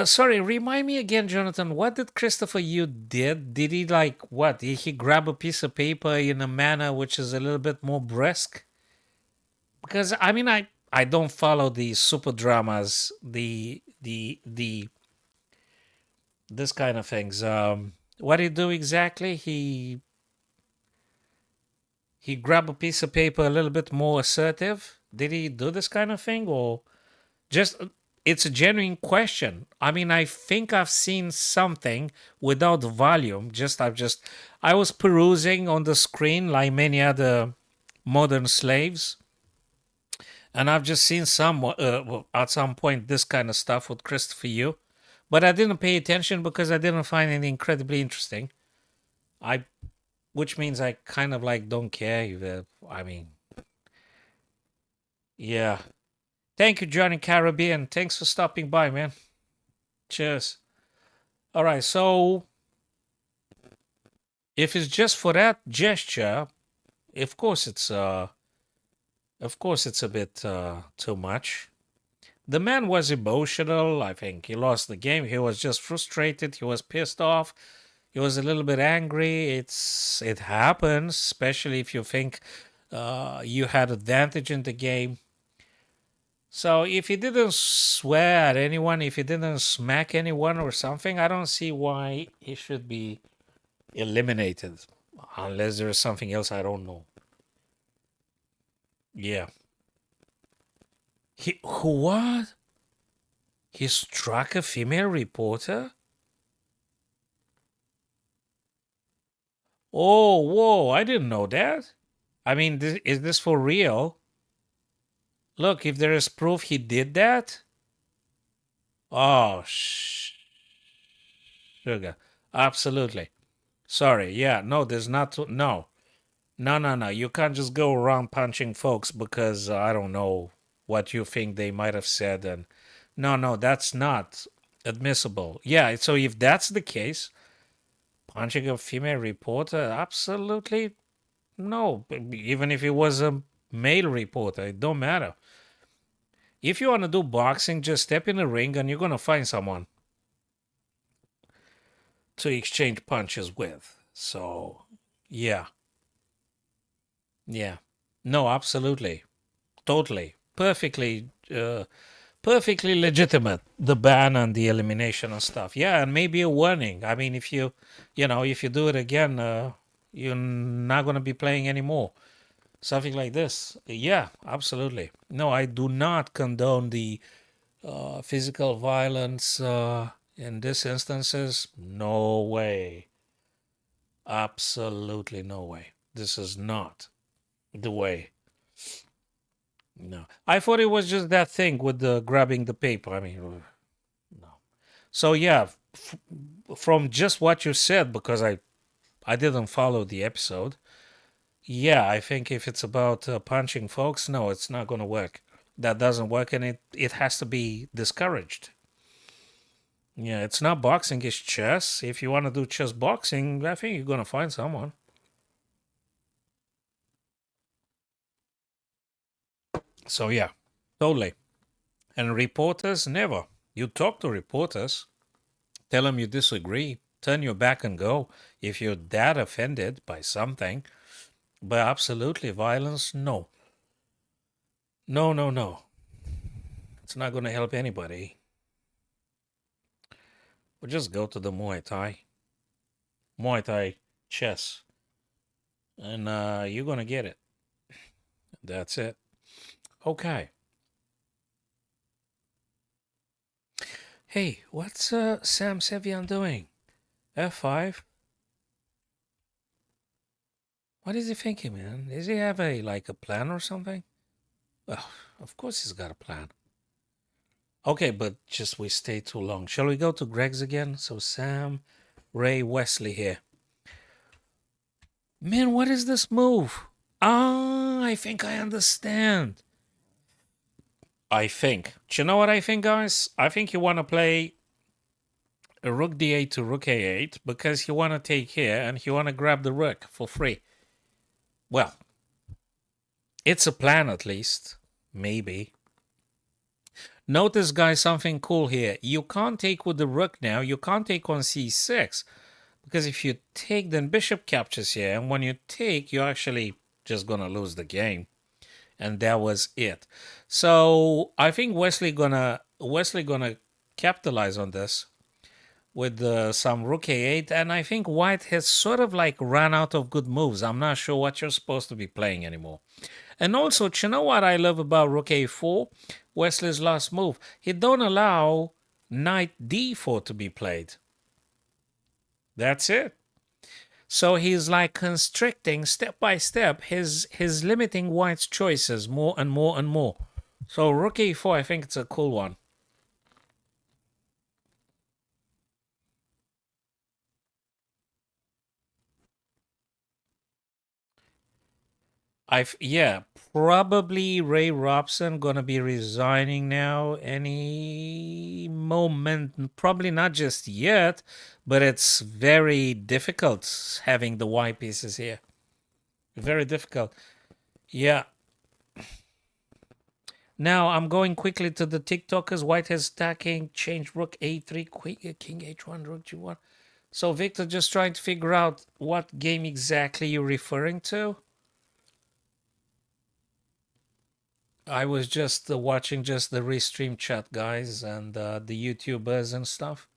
Sorry, remind me again, Jonathan. What did Christopher Yu did? Did he like what? Did he grab a piece of paper in a manner which is a little bit more brisk? Because I mean, I don't follow the super dramas, the this kind of things. What did he do exactly? He grabbed a piece of paper a little bit more assertive. Did he do this kind of thing, or just it's a genuine question? I mean, I think I've seen something without volume. I was perusing on the screen like many other modern slaves, and I've just seen at some point this kind of stuff with Christopher Yu, but I didn't pay attention because I didn't find it incredibly interesting. I which means I kind of like don't care. I mean, yeah. Thank you, Johnny Caribbean. Thanks for stopping by, man. Cheers. All right, so if it's just for that gesture, of course it's a bit too much. The man was emotional. I think he lost the game. He was just frustrated. He was pissed off. He was a little bit angry. It happens, especially if you think you had advantage in the game. So if he didn't swear at anyone, if he didn't smack anyone or something, I don't see why he should be eliminated, unless there's something else I don't know. Yeah. He who what? He struck a female reporter? Oh, whoa! I didn't know that. I mean, is this for real? Look, if there is proof he did that. Oh, sugar. Absolutely. Sorry. Yeah. No, there's not. No. No, no, no. You can't just go around punching folks because I don't know what you think they might have said. And no, no, that's not admissible. Yeah. So if that's the case, punching a female reporter, absolutely no. Even if it was a male reporter, it don't matter. If you want to do boxing, just step in the ring and you're going to find someone to exchange punches with. So, yeah, yeah. No, absolutely. Totally. Perfectly legitimate, the ban and the elimination and stuff. Yeah, and maybe a warning. I mean, if you do it again, you're not going to be playing anymore. Something like this. Yeah, absolutely. No, I do not condone the physical violence in these instances. No way. Absolutely no way. This is not the way. No. I thought it was just that thing with the grabbing the paper. I mean, no. So yeah, from just what you said, because I didn't follow the episode. Yeah, I think if it's about punching folks, no, it's not going to work. That doesn't work, and it has to be discouraged. Yeah, it's not boxing, it's chess. If you want to do chess boxing, I think you're going to find someone. So, yeah, totally. And reporters, never. You talk to reporters, tell them you disagree, turn your back and go if you're that offended by something. But absolutely, violence, no. No, no, no. It's not going to help anybody. Or just go to the Muay Thai chess, and you're going to get it. That's it. Okay. Hey, what's Sam Sevian doing? F5? What is he thinking, man? Does he have a plan or something? Well, of course he's got a plan. Okay, but just we stay too long. Shall we go to Greg's again? So Sam, Ray, Wesley here. Man, what is this move? Ah, I think I understand. I think. Do you know what I think, guys? I think you want to play a rook d8 to rook a8 because you want to take here and you want to grab the rook for free. Well, it's a plan at least. Maybe. Notice, guys, something cool here. You can't take with the rook now. You can't take on c6. Because if you take, then bishop captures here. And when you take, you're actually just going to lose the game. And that was it. So I think Wesley gonna capitalize on this with some rook a8. And I think white has sort of like run out of good moves. I'm not sure what you're supposed to be playing anymore. And also, you know what I love about rook a4? Wesley's last move. He don't allow knight d4 to be played. That's it. So he's like constricting step by step his limiting white's choices more and more and more. So rook a4, I think it's a cool one. Yeah, probably Ray Robson gonna be resigning now any moment. Probably not just yet, but it's very difficult having the white pieces here. Very difficult. Yeah. Now I'm going quickly to the TikTokers. White has stacking, change rook a3, queen, king h1, rook g1. So Victor, just trying to figure out what game exactly you're referring to. I was just watching just the restream chat guys and the YouTubers and stuff.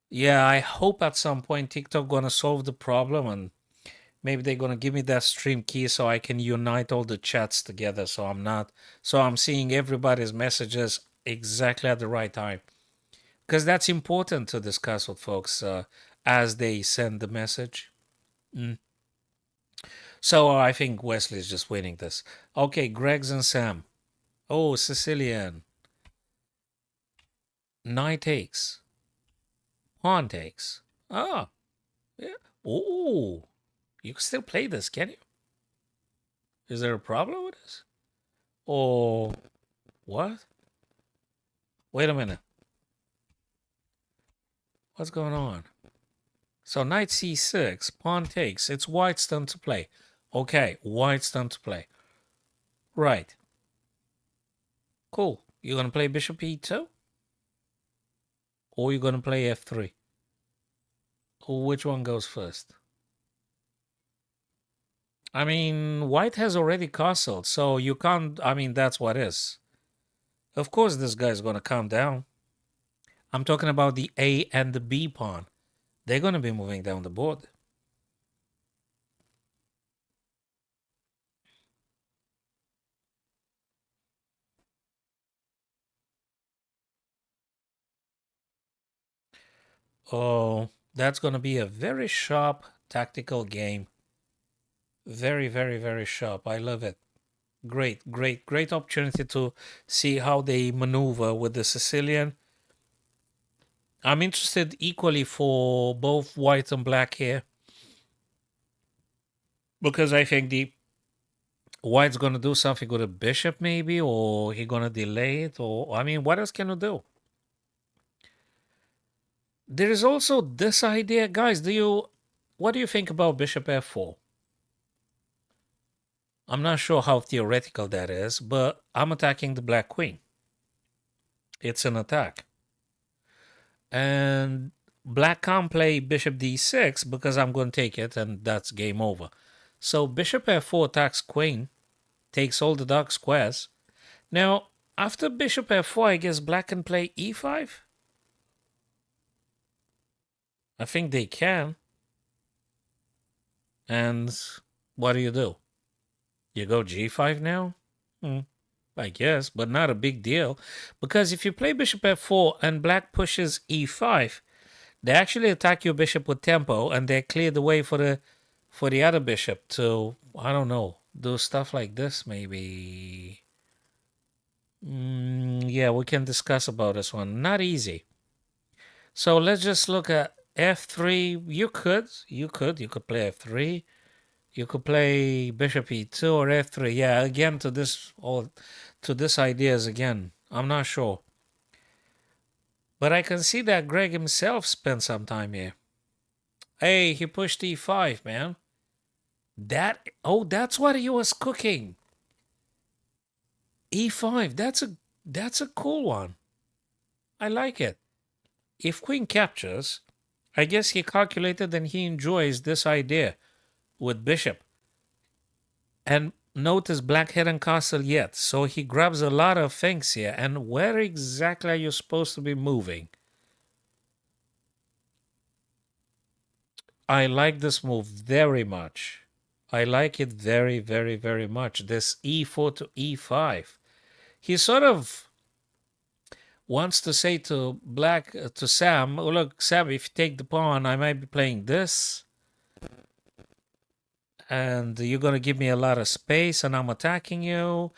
Yeah, I hope at some point TikTok gonna solve the problem and maybe they're gonna give me that stream key so I can unite all the chats together. So I'm seeing everybody's messages exactly at the right time because that's important to discuss with folks as they send the message. Mm. So I think Wesley's just winning this. Okay, Greg's and Sam. Oh, Sicilian. Knight takes. Pawn takes. Ah, yeah. Oh, you can still play this, can you? Is there a problem with this? Or what? Wait a minute. What's going on? So knight c6, pawn takes. It's white's turn to play. Okay, white's turn to play. Right. Cool. You're going to play bishop e2? Or you're going to play f3? Or which one goes first? I mean, white has already castled, so you can't... I mean, that's what is. Of course this guy's going to calm down. I'm talking about the A and the B pawn. They're going to be moving down the board. Oh, that's going to be a very sharp tactical game. Very, very, very sharp. I love it. Great, great, great opportunity to see how they maneuver with the Sicilian. I'm interested equally for both white and black here because I think the white's going to do something with a bishop maybe, or he going to delay it, or I mean, what else can you do? There is also this idea, guys. What do you think about bishop f4? I'm not sure how theoretical that is, but I'm attacking the black queen. It's an attack. And black can't play bishop d6 because I'm going to take it and that's game over. So bishop f4 attacks queen, takes all the dark squares. Now, after bishop f4, I guess black can play e5? I think they can. And what do? You go g5 now? I guess, but not a big deal. Because if you play bishop f4 and black pushes e5, they actually attack your bishop with tempo and they clear the way for the other bishop to, I don't know, do stuff like this maybe. Yeah, we can discuss about this one. Not easy. So let's just look at f3. You could play f3. You could play bishop e2 or f3. Yeah, again to this ideas again. I'm not sure. But I can see that Greg himself spent some time here. Hey, he pushed e5, man. That's what he was cooking. E5. That's a cool one. I like it. If queen captures, I guess he calculated and he enjoys this idea with bishop. And notice black hadn't castle yet, so he grabs a lot of things here. And where exactly are you supposed to be moving? I like this move very much. I like it very, very, very much. This e4 to e5. He sort of wants to say to black, to Sam, oh, look, Sam, if you take the pawn, I might be playing this. And you're going to give me a lot of space and I'm attacking you.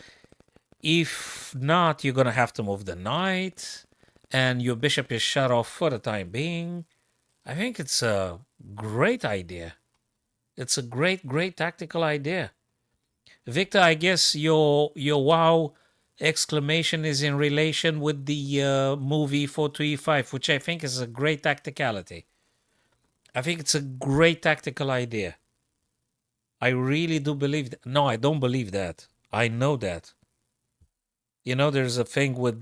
If not, you're going to have to move the knight. And your bishop is shut off for the time being. I think it's a great idea. It's a great, great tactical idea. Victor, I guess your wow exclamation is in relation with the movie 4-2-E5, which I think is a great tacticality. I think it's a great tactical idea. I really do believe that. No, I don't believe that. I know that. You know, there's a thing with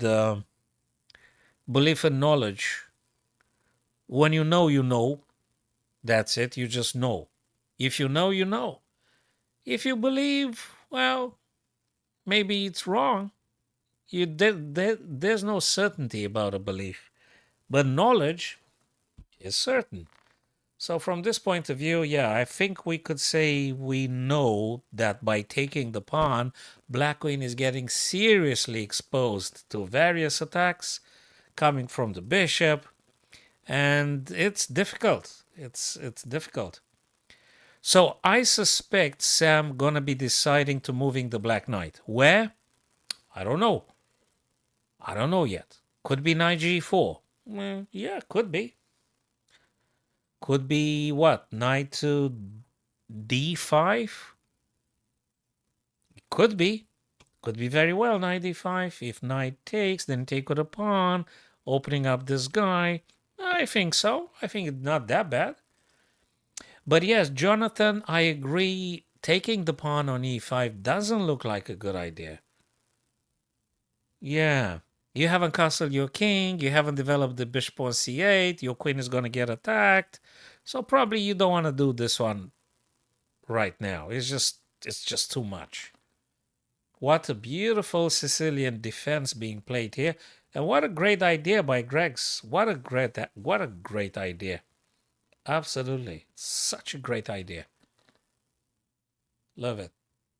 belief and knowledge. When you know. That's it. You just know. If you know, you know. If you believe, well, maybe it's wrong. There's no certainty about a belief, but knowledge is certain. So from this point of view, yeah, I think we could say we know that by taking the pawn, Black Queen is getting seriously exposed to various attacks coming from the bishop, and it's difficult. It's difficult. So I suspect Sam gonna be deciding to moving the Black Knight. Where? I don't know. I don't know yet. Could be knight g4. Yeah, could be. Could be what? Knight to d5? Could be. Could be very well knight d5. If knight takes, then take with a pawn, opening up this guy. I think so. I think it's not that bad. But yes, Jonathan, I agree. Taking the pawn on e5 doesn't look like a good idea. Yeah. You haven't castled your king. You haven't developed the bishop on c8. Your queen is going to get attacked. So probably you don't want to do this one right now. It's just too much. What a beautiful Sicilian defense being played here. And what a great idea by Greg's. What a great idea. Absolutely. Such a great idea. Love it.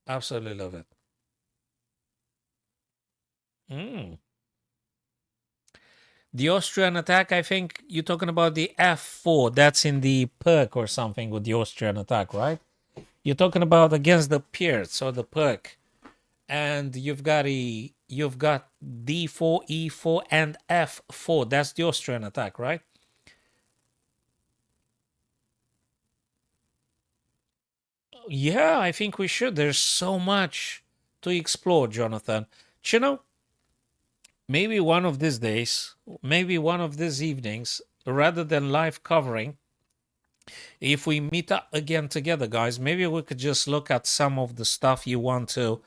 Absolutely love it. Mm. The Austrian attack, I think you're talking about the f4. That's in the perk or something with the Austrian attack, right? You're talking about against the Pierce or the perk. And you've got d4, e4, and f4. That's the Austrian attack, right? Yeah, I think we should. There's so much to explore, Jonathan. You know, maybe one of these days, maybe one of these evenings, rather than live covering, if we meet up again together, guys, maybe we could just look at some of the stuff you want to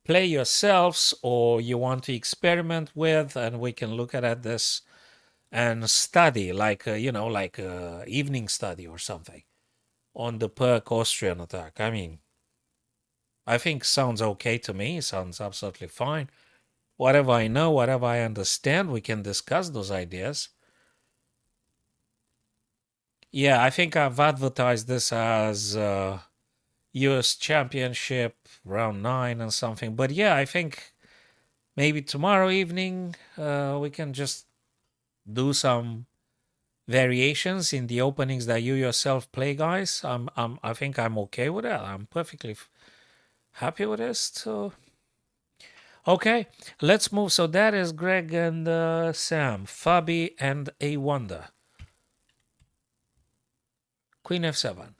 play yourselves or you want to experiment with, and we can look at this and study, like like a evening study or something on the Perk Austrian attack. I mean, I think sounds okay to me. Sounds absolutely fine. Whatever I know, whatever I understand, we can discuss those ideas. Yeah, I think I've advertised this as US Championship round 9 and something. But yeah, I think maybe tomorrow evening we can just do some variations in the openings that you yourself play, guys. I think I'm okay with that. I'm perfectly happy with this. So, okay, let's move. So that is Greg and Sam, Fabi and A Wonder. Queen f7,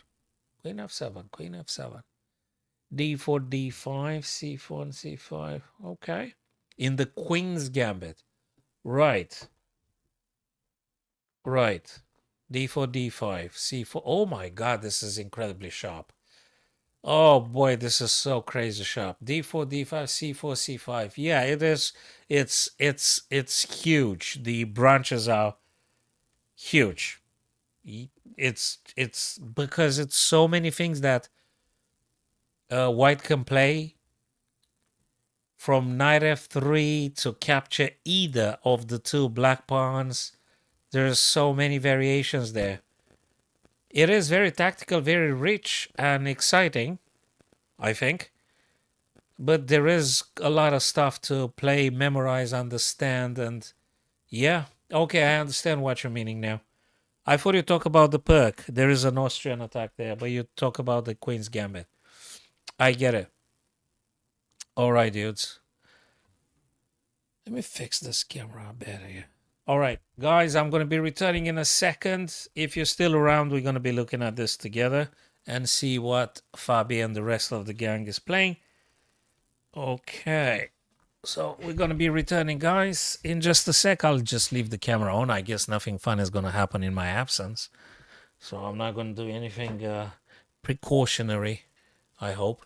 Queen f7, Queen f7, d4, d5, c4, and c5. Okay, in the Queen's Gambit, right, right. d4, d5, c4. Oh my God, this is incredibly sharp. Oh boy, this is so crazy sharp. d4, d5, c4, c5. Yeah, it is. It's huge. The branches are huge. It's because it's so many things that white can play, from knight f3 to capture either of the two black pawns. There's so many variations there. It is very tactical, very rich and exciting, I think. But there is a lot of stuff to play, memorize, understand, and yeah. Okay, I understand what you're meaning now. I thought you talk about the perk. There is an Austrian attack there, but you talk about the Queen's Gambit. I get it. All right, dudes. Let me fix this camera better here. All right, guys, I'm going to be returning in a second. If you're still around, we're going to be looking at this together and see what Fabi and the rest of the gang is playing. Okay, so we're going to be returning, guys, in just a sec. I'll just leave the camera on. I guess nothing fun is going to happen in my absence. So I'm not going to do anything precautionary, I hope.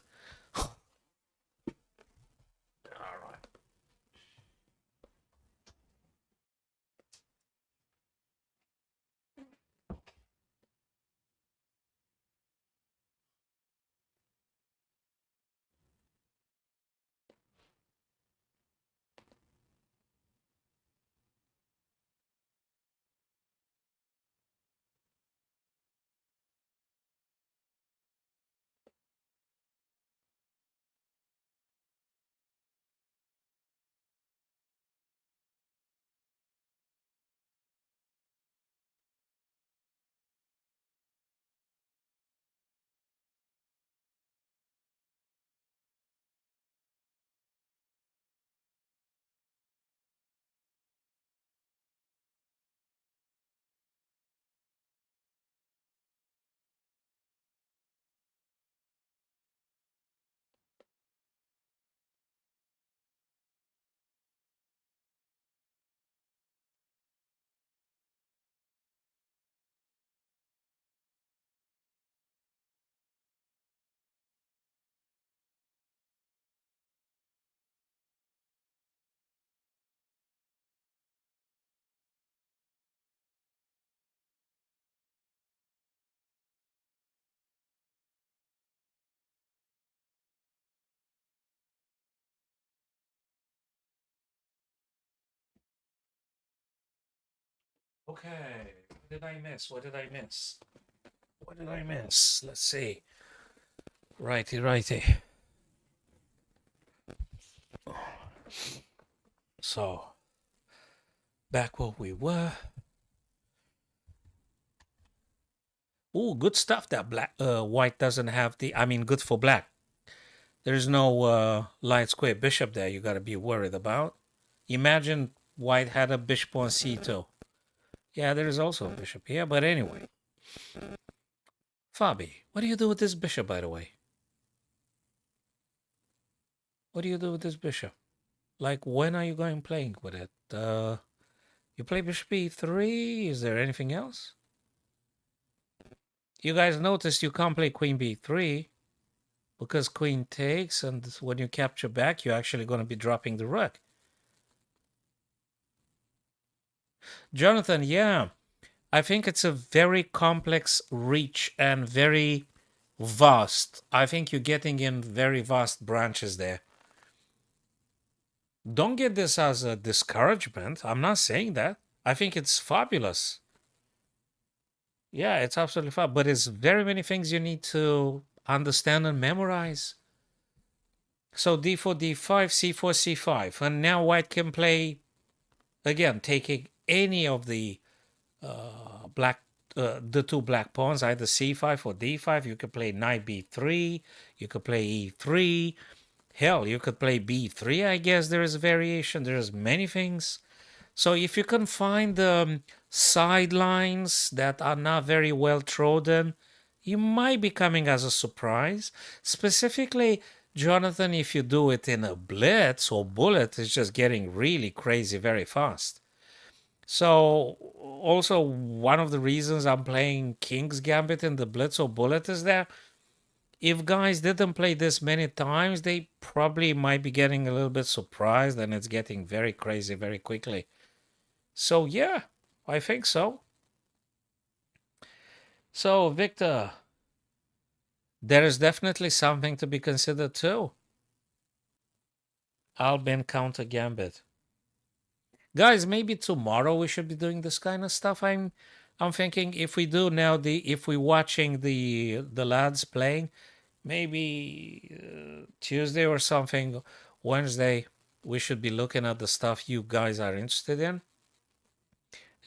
Okay. What did I miss? What did I miss? What did I miss? Let's see. Righty, righty. So, back where we were. Ooh, good stuff that white doesn't have the. I mean, good for black. There's no light square bishop there you got to be worried about. Imagine white had a bishop on c2. Yeah, there is also a bishop here, but anyway. Fabi, what do you do with this bishop, by the way? What do you do with this bishop? Like, when are you going playing with it? You play bishop e3? Is there anything else? You guys noticed you can't play queen b3 because queen takes, and when you capture back, you're actually going to be dropping the rook. Jonathan, yeah, I think it's a very complex reach and very vast. I think you're getting in very vast branches there. Don't get this as a discouragement. I'm not saying that. I think it's fabulous. Yeah, it's absolutely fab. But it's very many things you need to understand and memorize. So d4, d5, c4, c5. And now white can play, again, taking any of the the two black pawns, either c5 or d5. You could play knight b3. You could play e3. Hell, you could play b3. I guess there is variation. There's many things. So if you can find sidelines that are not very well trodden, you might be coming as a surprise. Specifically, Jonathan, if you do it in a blitz or bullet, it's just getting really crazy very fast. So also one of the reasons I'm playing King's Gambit in the blitz or bullet is that if guys didn't play this many times, they probably might be getting a little bit surprised and it's getting very crazy very quickly. So yeah, I think so. So Victor, there is definitely something to be considered too. Albin counter gambit. Guys, maybe tomorrow we should be doing this kind of stuff. I'm thinking if we do now if we're watching the lads playing, maybe Tuesday or something, Wednesday, we should be looking at the stuff you guys are interested in.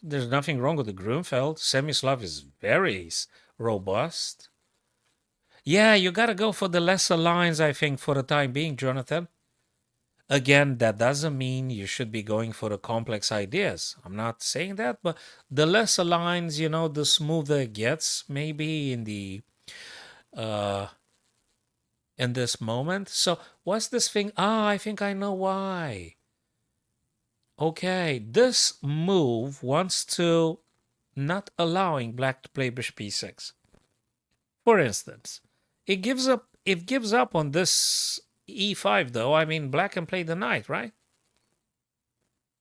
There's nothing wrong with the Grunfeld. Semislav is very robust. Yeah, you got to go for the lesser lines, I think, for the time being, Jonathan. Again, that doesn't mean you should be going for the complex ideas. I'm not saying that, but the lesser lines, the smoother it gets, maybe in this moment. So what's this thing? I think I know why. Okay, this move wants to not allowing black to play bishop e6. For instance, it gives up on this e5 though. I mean, black can play the knight, right?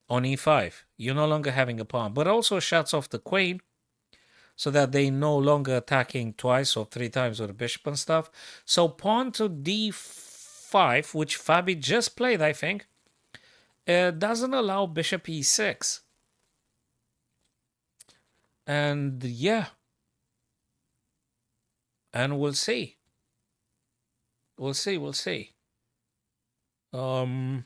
On e5, you're no longer having a pawn, but also shuts off the queen so that they no longer attacking twice or three times with the bishop and stuff. So pawn to d5, which Fabi just played, I think, doesn't allow bishop e6. And yeah, and we'll see. We'll see. Fabi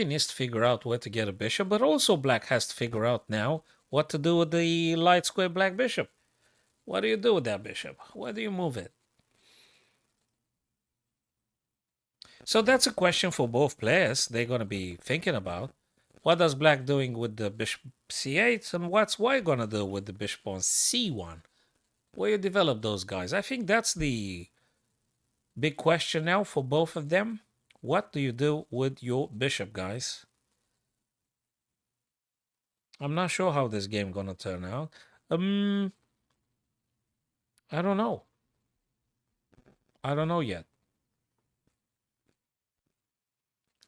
needs to figure out where to get a bishop, but also black has to figure out now what to do with the light square black bishop. What do you do with that bishop? Where do you move it? So that's a question for both players. They're going to be thinking about. What does black doing with the bishop c8 and what's white going to do with the bishop on c1? Where you develop those guys? I think that's the big question now for both of them. What do you do with your bishop, guys? I'm not sure how this game gonna turn out. I don't know. I don't know yet.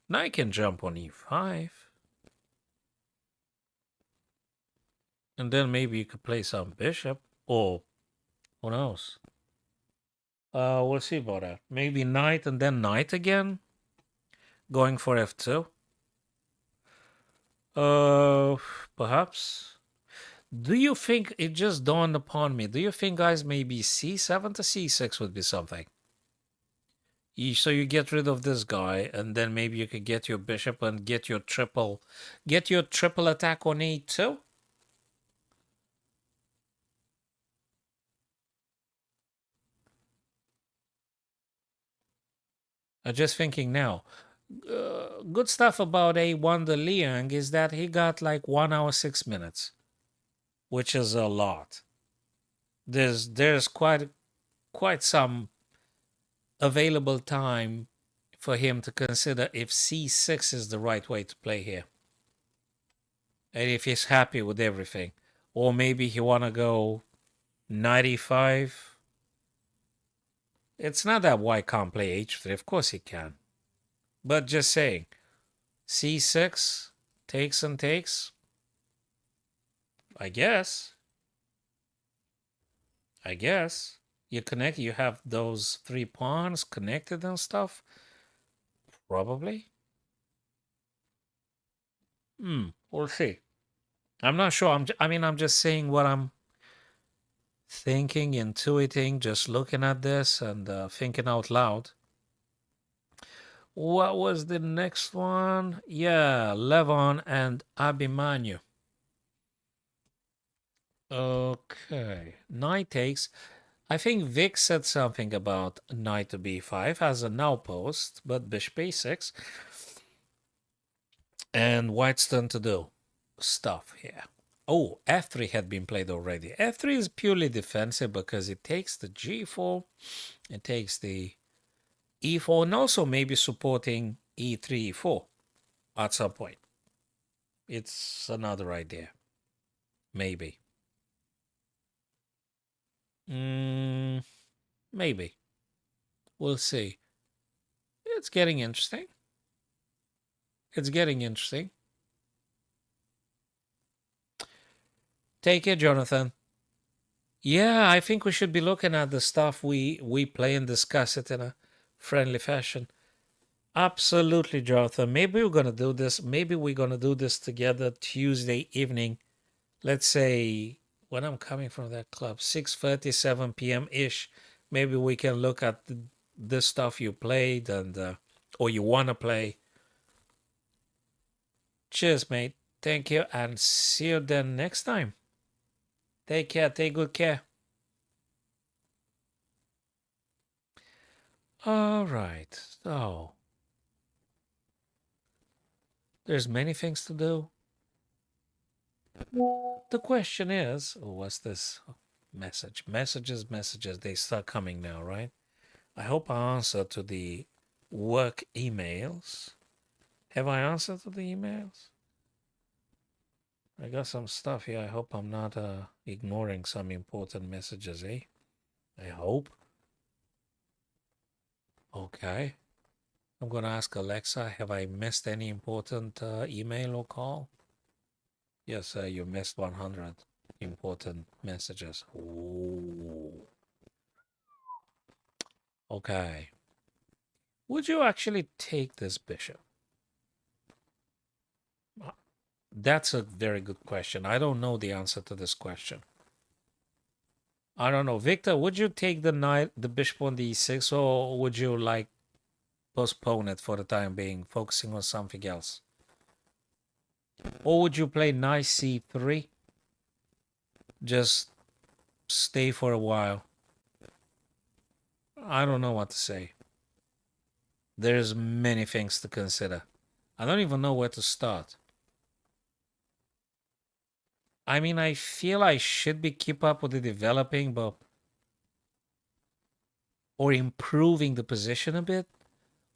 Knight can jump on e5. And then maybe you could play some bishop. Or who knows? We'll see about that. Maybe knight and then knight again. Going for f2. Perhaps. Do you think it just dawned upon me? Do you think, guys, maybe c7 to c6 would be something? So you get rid of this guy, and then maybe you could get your bishop and get your triple attack on e2. I'm just thinking now. Good stuff about A1 De Liang is that he got like 1 hour 6 minutes, which is a lot. There's quite some available time for him to consider if c6 is the right way to play here, and if he's happy with everything, or maybe he wanna go knight e5. It's not that white can't play h3. Of course he can, but just saying, c6 takes and takes. I guess. You connect, you have those three pawns connected and stuff. Probably. We'll see. I'm not sure. I'm just saying what I'm thinking, intuiting, just looking at this and thinking out loud. What was the next one? Yeah, Levon and Abimanyu. Okay, knight takes. I think Vic said something about knight to b5 as an outpost, but bishop a6. And white's turn to do stuff here. Oh, f3 had been played already. f3 is purely defensive because it takes the g4, it takes the e4, and also maybe supporting e3, e4 at some point. It's another idea. Maybe. Maybe. We'll see. It's getting interesting. It's getting interesting. Take it, Jonathan. Yeah, I think we should be looking at the stuff we play and discuss it in a friendly fashion. Absolutely, Jonathan. Maybe we're gonna do this. Maybe we're gonna do this together Tuesday evening. Let's say when I'm coming from that club, 6:30, 7 p.m. ish. Maybe we can look at the stuff you played and or you wanna play. Cheers, mate. Thank you, and see you then next time. Take care. Take good care. All right. So there's many things to do. The question is, what's this message? Messages. They start coming now, right? I hope I answer to the work emails. Have I answered to the emails? I got some stuff here. I hope I'm not ignoring some important messages, eh? I hope. Okay. I'm going to ask Alexa, have I missed any important email or call? Yes, you missed 100 important messages. Ooh. Okay. Would you actually take this bishop? That's a very good question. I don't know the answer to this question. I don't know. Victor, would you take the bishop on the e6, or would you like postpone it for the time being, focusing on something else? Or would you play knight c3? Just stay for a while. I don't know what to say. There's many things to consider. I don't even know where to start. I mean, I feel I should be keep up with the developing, but or improving the position a bit,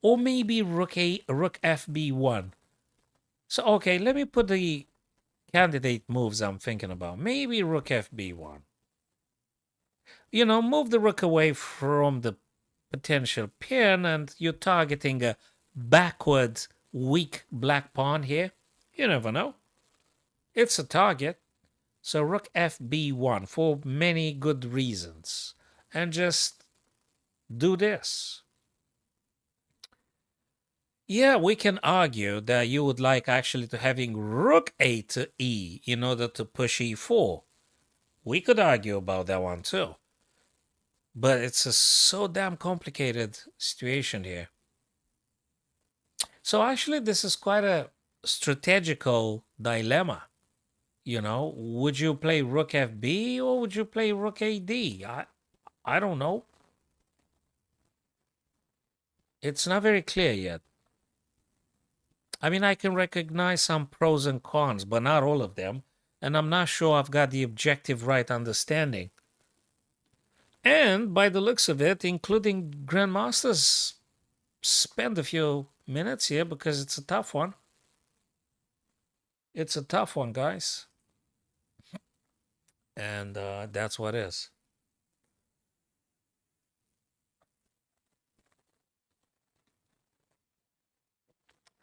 or maybe rook fb1. So okay, let me put the candidate moves I'm thinking about. Maybe rook fb1. You know, move the rook away from the potential pin, and you're targeting a backward weak black pawn here. You never know. It's a target. So rook fb1 for many good reasons. And just do this. Yeah, we can argue that you would like actually to having rook a to e in order to push e4. We could argue about that one too. But it's a so damn complicated situation here. So actually, this is quite a strategical dilemma. Would you play rook fb or would you play rook ad? I don't know. It's not very clear yet. I mean, I can recognize some pros and cons, but not all of them. And I'm not sure I've got the objective right understanding. And by the looks of it, including grandmasters, spend a few minutes here because it's a tough one. It's a tough one, guys. And that's what it is.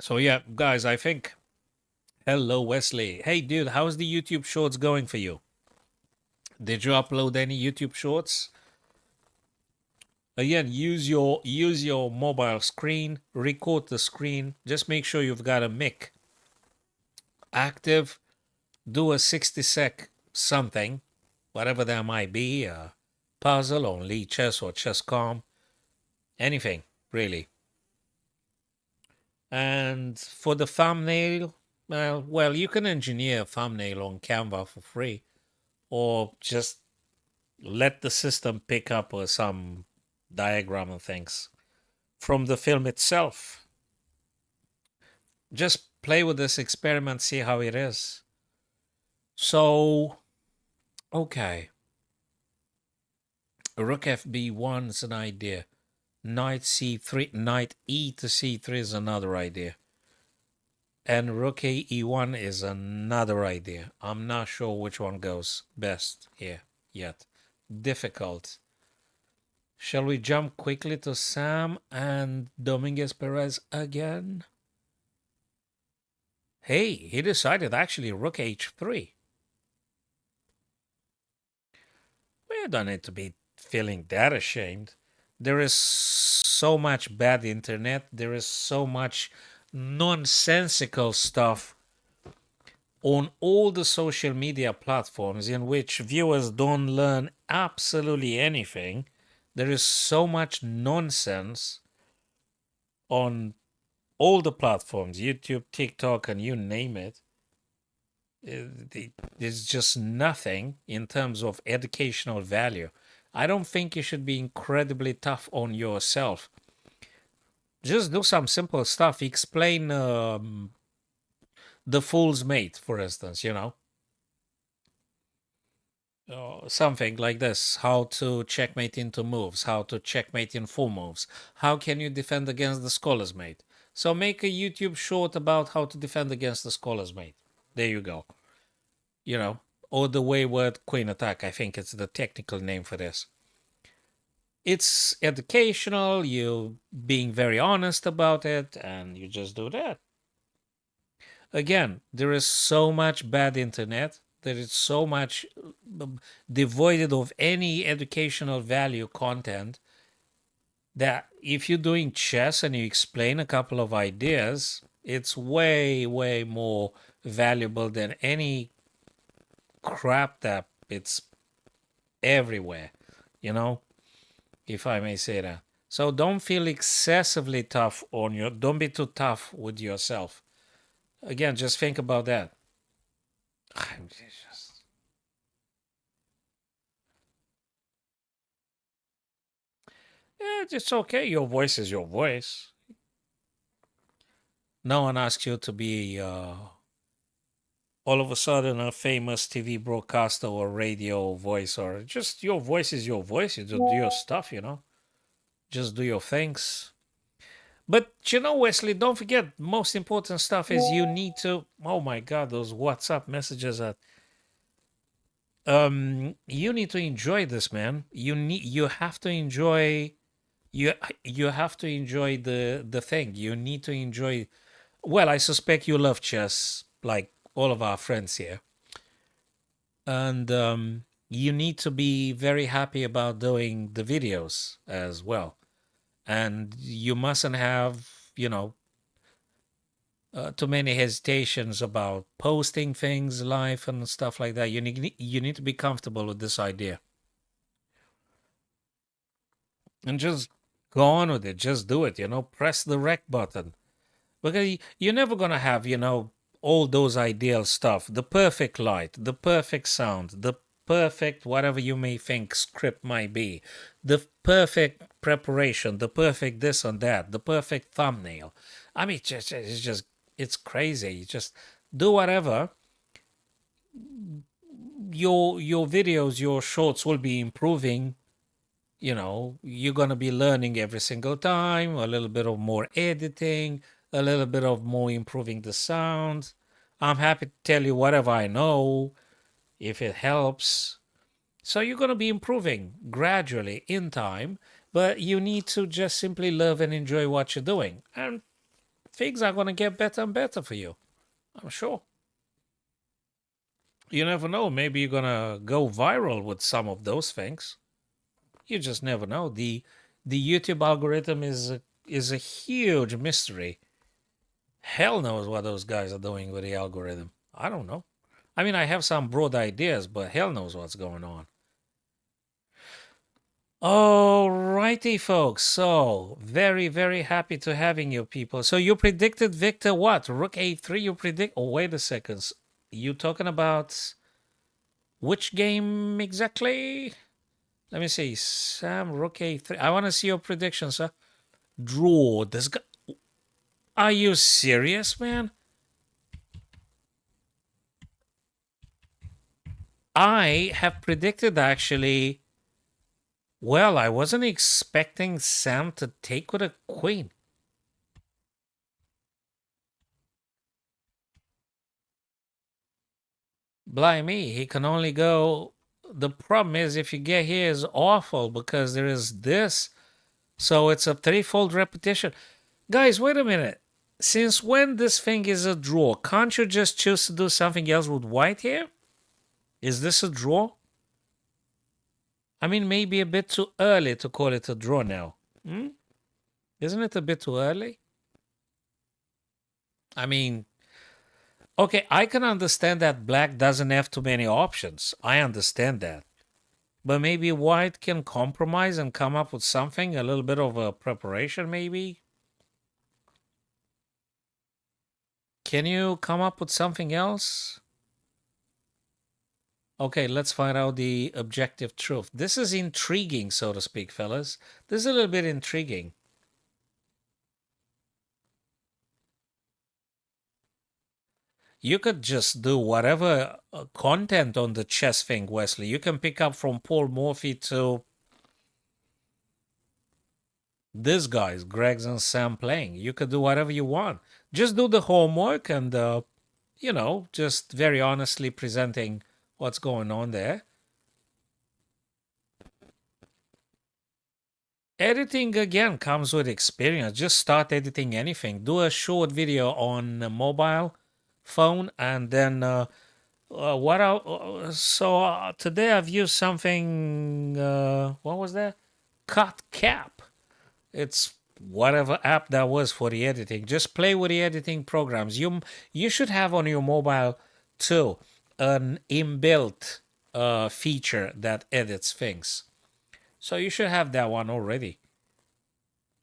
So, yeah, guys, I think. Hello, Wesley. Hey, dude, how's the YouTube shorts going for you? Did you upload any YouTube shorts? Again, use your mobile screen, record the screen. Just make sure you've got a mic active. Do a 60-sec something, whatever that might be, puzzle on chess or chess.com, anything really. And for the thumbnail, well, you can engineer a thumbnail on Canva for free, or just let the system pick up some diagram and things from the film itself. Just play with this experiment, see how it is. So, okay. Rook fb1 is an idea. Knight c3, knight e to c3 is another idea. And rook a e1 is another idea. I'm not sure which one goes best here yet. Difficult. Shall we jump quickly to Sam and Dominguez Perez again? Hey, he decided actually rook h3. We don't need to be feeling that ashamed. There is so much bad internet. There is so much nonsensical stuff on all the social media platforms in which viewers don't learn absolutely anything. There is so much nonsense on all the platforms, YouTube, TikTok, and you name it. There's just nothing in terms of educational value. I don't think you should be incredibly tough on yourself. Just do some simple stuff. Explain the fool's mate, for instance, something like this: how to checkmate into moves, how to checkmate in full moves, how can you defend against the scholar's mate. So make a YouTube short about how to defend against the scholar's mate. There you go. Or the wayward queen attack. I think it's the technical name for this. It's educational, you being very honest about it, and you just do that. Again, there is so much bad internet. There is so much devoid of any educational value content that if you're doing chess and you explain a couple of ideas, it's way, way more valuable than any crap that it's everywhere, if I may say that. So don't feel excessively tough don't be too tough with yourself. Again, just think about that. Yeah, it's okay. Your voice is your voice. No one asks you to be all of a sudden a famous TV broadcaster or radio voice, or just your voice is your voice. You just do your stuff, Just do your things. But Wesley, don't forget, most important stuff is you need to. Oh my God, those WhatsApp messages are. You need to enjoy this, man. You have to enjoy. You have to enjoy the thing. You need to enjoy. Well, I suspect you love chess, like all of our friends here, and you need to be very happy about doing the videos as well. And you mustn't have, too many hesitations about posting things live and stuff like that. You need to be comfortable with this idea and just go on with it. Just do it. Press the rec button because you're never gonna have all those ideal stuff, the perfect light, the perfect sound, the perfect whatever you may think script might be, the perfect preparation, the perfect this and that, the perfect thumbnail. I mean, it's crazy. You just do whatever. Your videos, your shorts will be improving. You're going to be learning every single time, a little bit of more editing, a little bit of more improving the sound. I'm happy to tell you whatever I know if it helps. So you're going to be improving gradually in time, but you need to just simply love and enjoy what you're doing. And things are going to get better and better for you, I'm sure. You never know. Maybe you're going to go viral with some of those things. You just never know. The YouTube algorithm is a huge mystery. Hell knows what those guys are doing with the algorithm. I don't know. I mean, I have some broad ideas, but hell knows what's going on. Alrighty, folks. So very, very happy to having you people. So you predicted Victor what? Rook A3. You predict? Oh, wait a second. You talking about which game exactly? Let me see. Sam Rook A3. I want to see your prediction, sir. Draw. This guy. Are you serious, man? I have predicted actually. Well, I wasn't expecting Sam to take with a queen. Blimey, he can only go. The problem is if you get here is awful because there is this. So it's a threefold repetition. Guys, wait a minute. Since when this thing is a draw? Can't you just choose to do something else with white here? Is this a draw? I mean, maybe a bit too early to call it a draw now. Hmm? Isn't it a bit too early? I mean, okay, I can understand that black doesn't have too many options. I understand that. But maybe white can compromise and come up with something, a little bit of a preparation, maybe? Can you come up with something else? Okay, let's find out the objective truth. This is intriguing, so to speak, fellas. This is a little bit intriguing. You could just do whatever content on the chess thing, Wesley. You can pick up from Paul Morphy to this guy's, Greg's and Sam playing. You could do whatever you want. Just do the homework and, just very honestly presenting what's going on there. Editing again comes with experience. Just start editing anything. Do a short video on a mobile phone and then today I've used something what was that? Cut Cap. It's whatever app that was for the editing. Just play with the editing programs. You should have on your mobile too an inbuilt feature that edits things. So you should have that one already.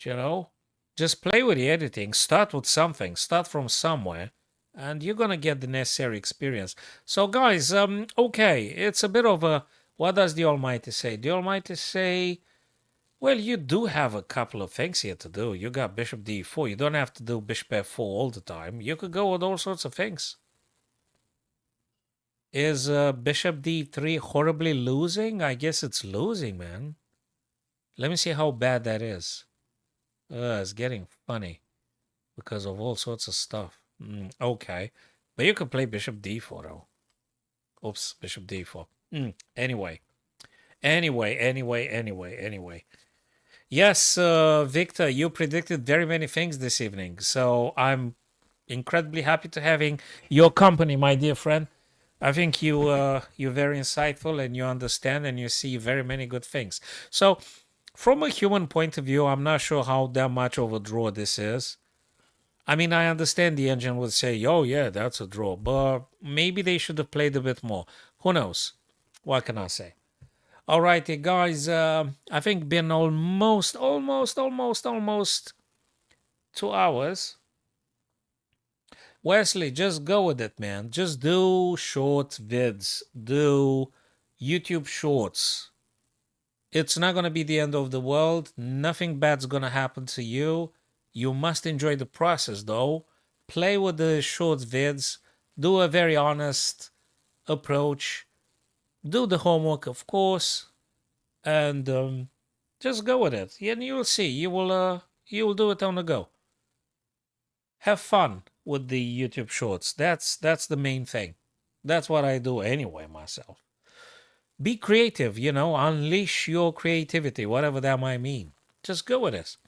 You know, just play with the editing. Start with something. Start from somewhere, and you're gonna get the necessary experience. So, guys, okay, it's a bit of a. What does the Almighty say? The Almighty say, well, you do have a couple of things here to do. You got Bishop D4. You don't have to do Bishop F4 all the time. You could go with all sorts of things. Is Bishop D3 horribly losing? I guess it's losing, man. Let me see how bad that is. It's getting funny because of all sorts of stuff. Okay. But you could play Bishop D4, though. Oops, Bishop D4. Anyway. Anyway. Yes, Victor, you predicted very many things this evening. So I'm incredibly happy to having your company, my dear friend. I think you're very insightful and you understand and you see very many good things. So from a human point of view, I'm not sure how that much of a draw this is. I mean, I understand the engine would say, oh, yeah, that's a draw, but maybe they should have played a bit more. Who knows? What can I say? All righty, guys. I think been almost 2 hours. Wesley, just go with it, man. Just do short vids, do YouTube shorts. It's not going to be the end of the world. Nothing bad's going to happen to you. You must enjoy the process, though. Play with the short vids. Do a very honest approach. Do the homework, of course, and just go with it. And you'll see. You will do it on the go. Have fun with the YouTube shorts. That's the main thing. That's what I do anyway myself. Be creative, unleash your creativity, whatever that might mean. Just go with this.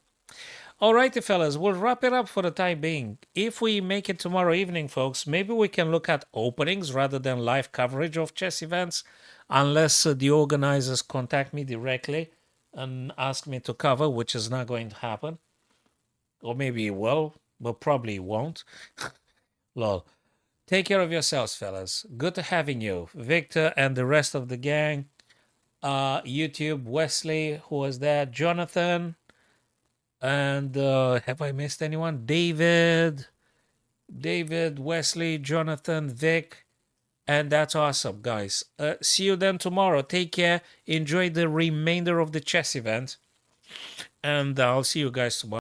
Alrighty, fellas, we'll wrap it up for the time being. If we make it tomorrow evening, folks, maybe we can look at openings rather than live coverage of chess events, unless the organizers contact me directly and ask me to cover, which is not going to happen. Or maybe it will, but probably won't. Lol. Take care of yourselves, fellas. Good to having you. Victor and the rest of the gang. YouTube, Wesley, who was there? Jonathan. And have I missed anyone? David, Wesley, Jonathan, Vic. And that's awesome, guys. See you then tomorrow. Take care. Enjoy the remainder of the chess event. And I'll see you guys tomorrow.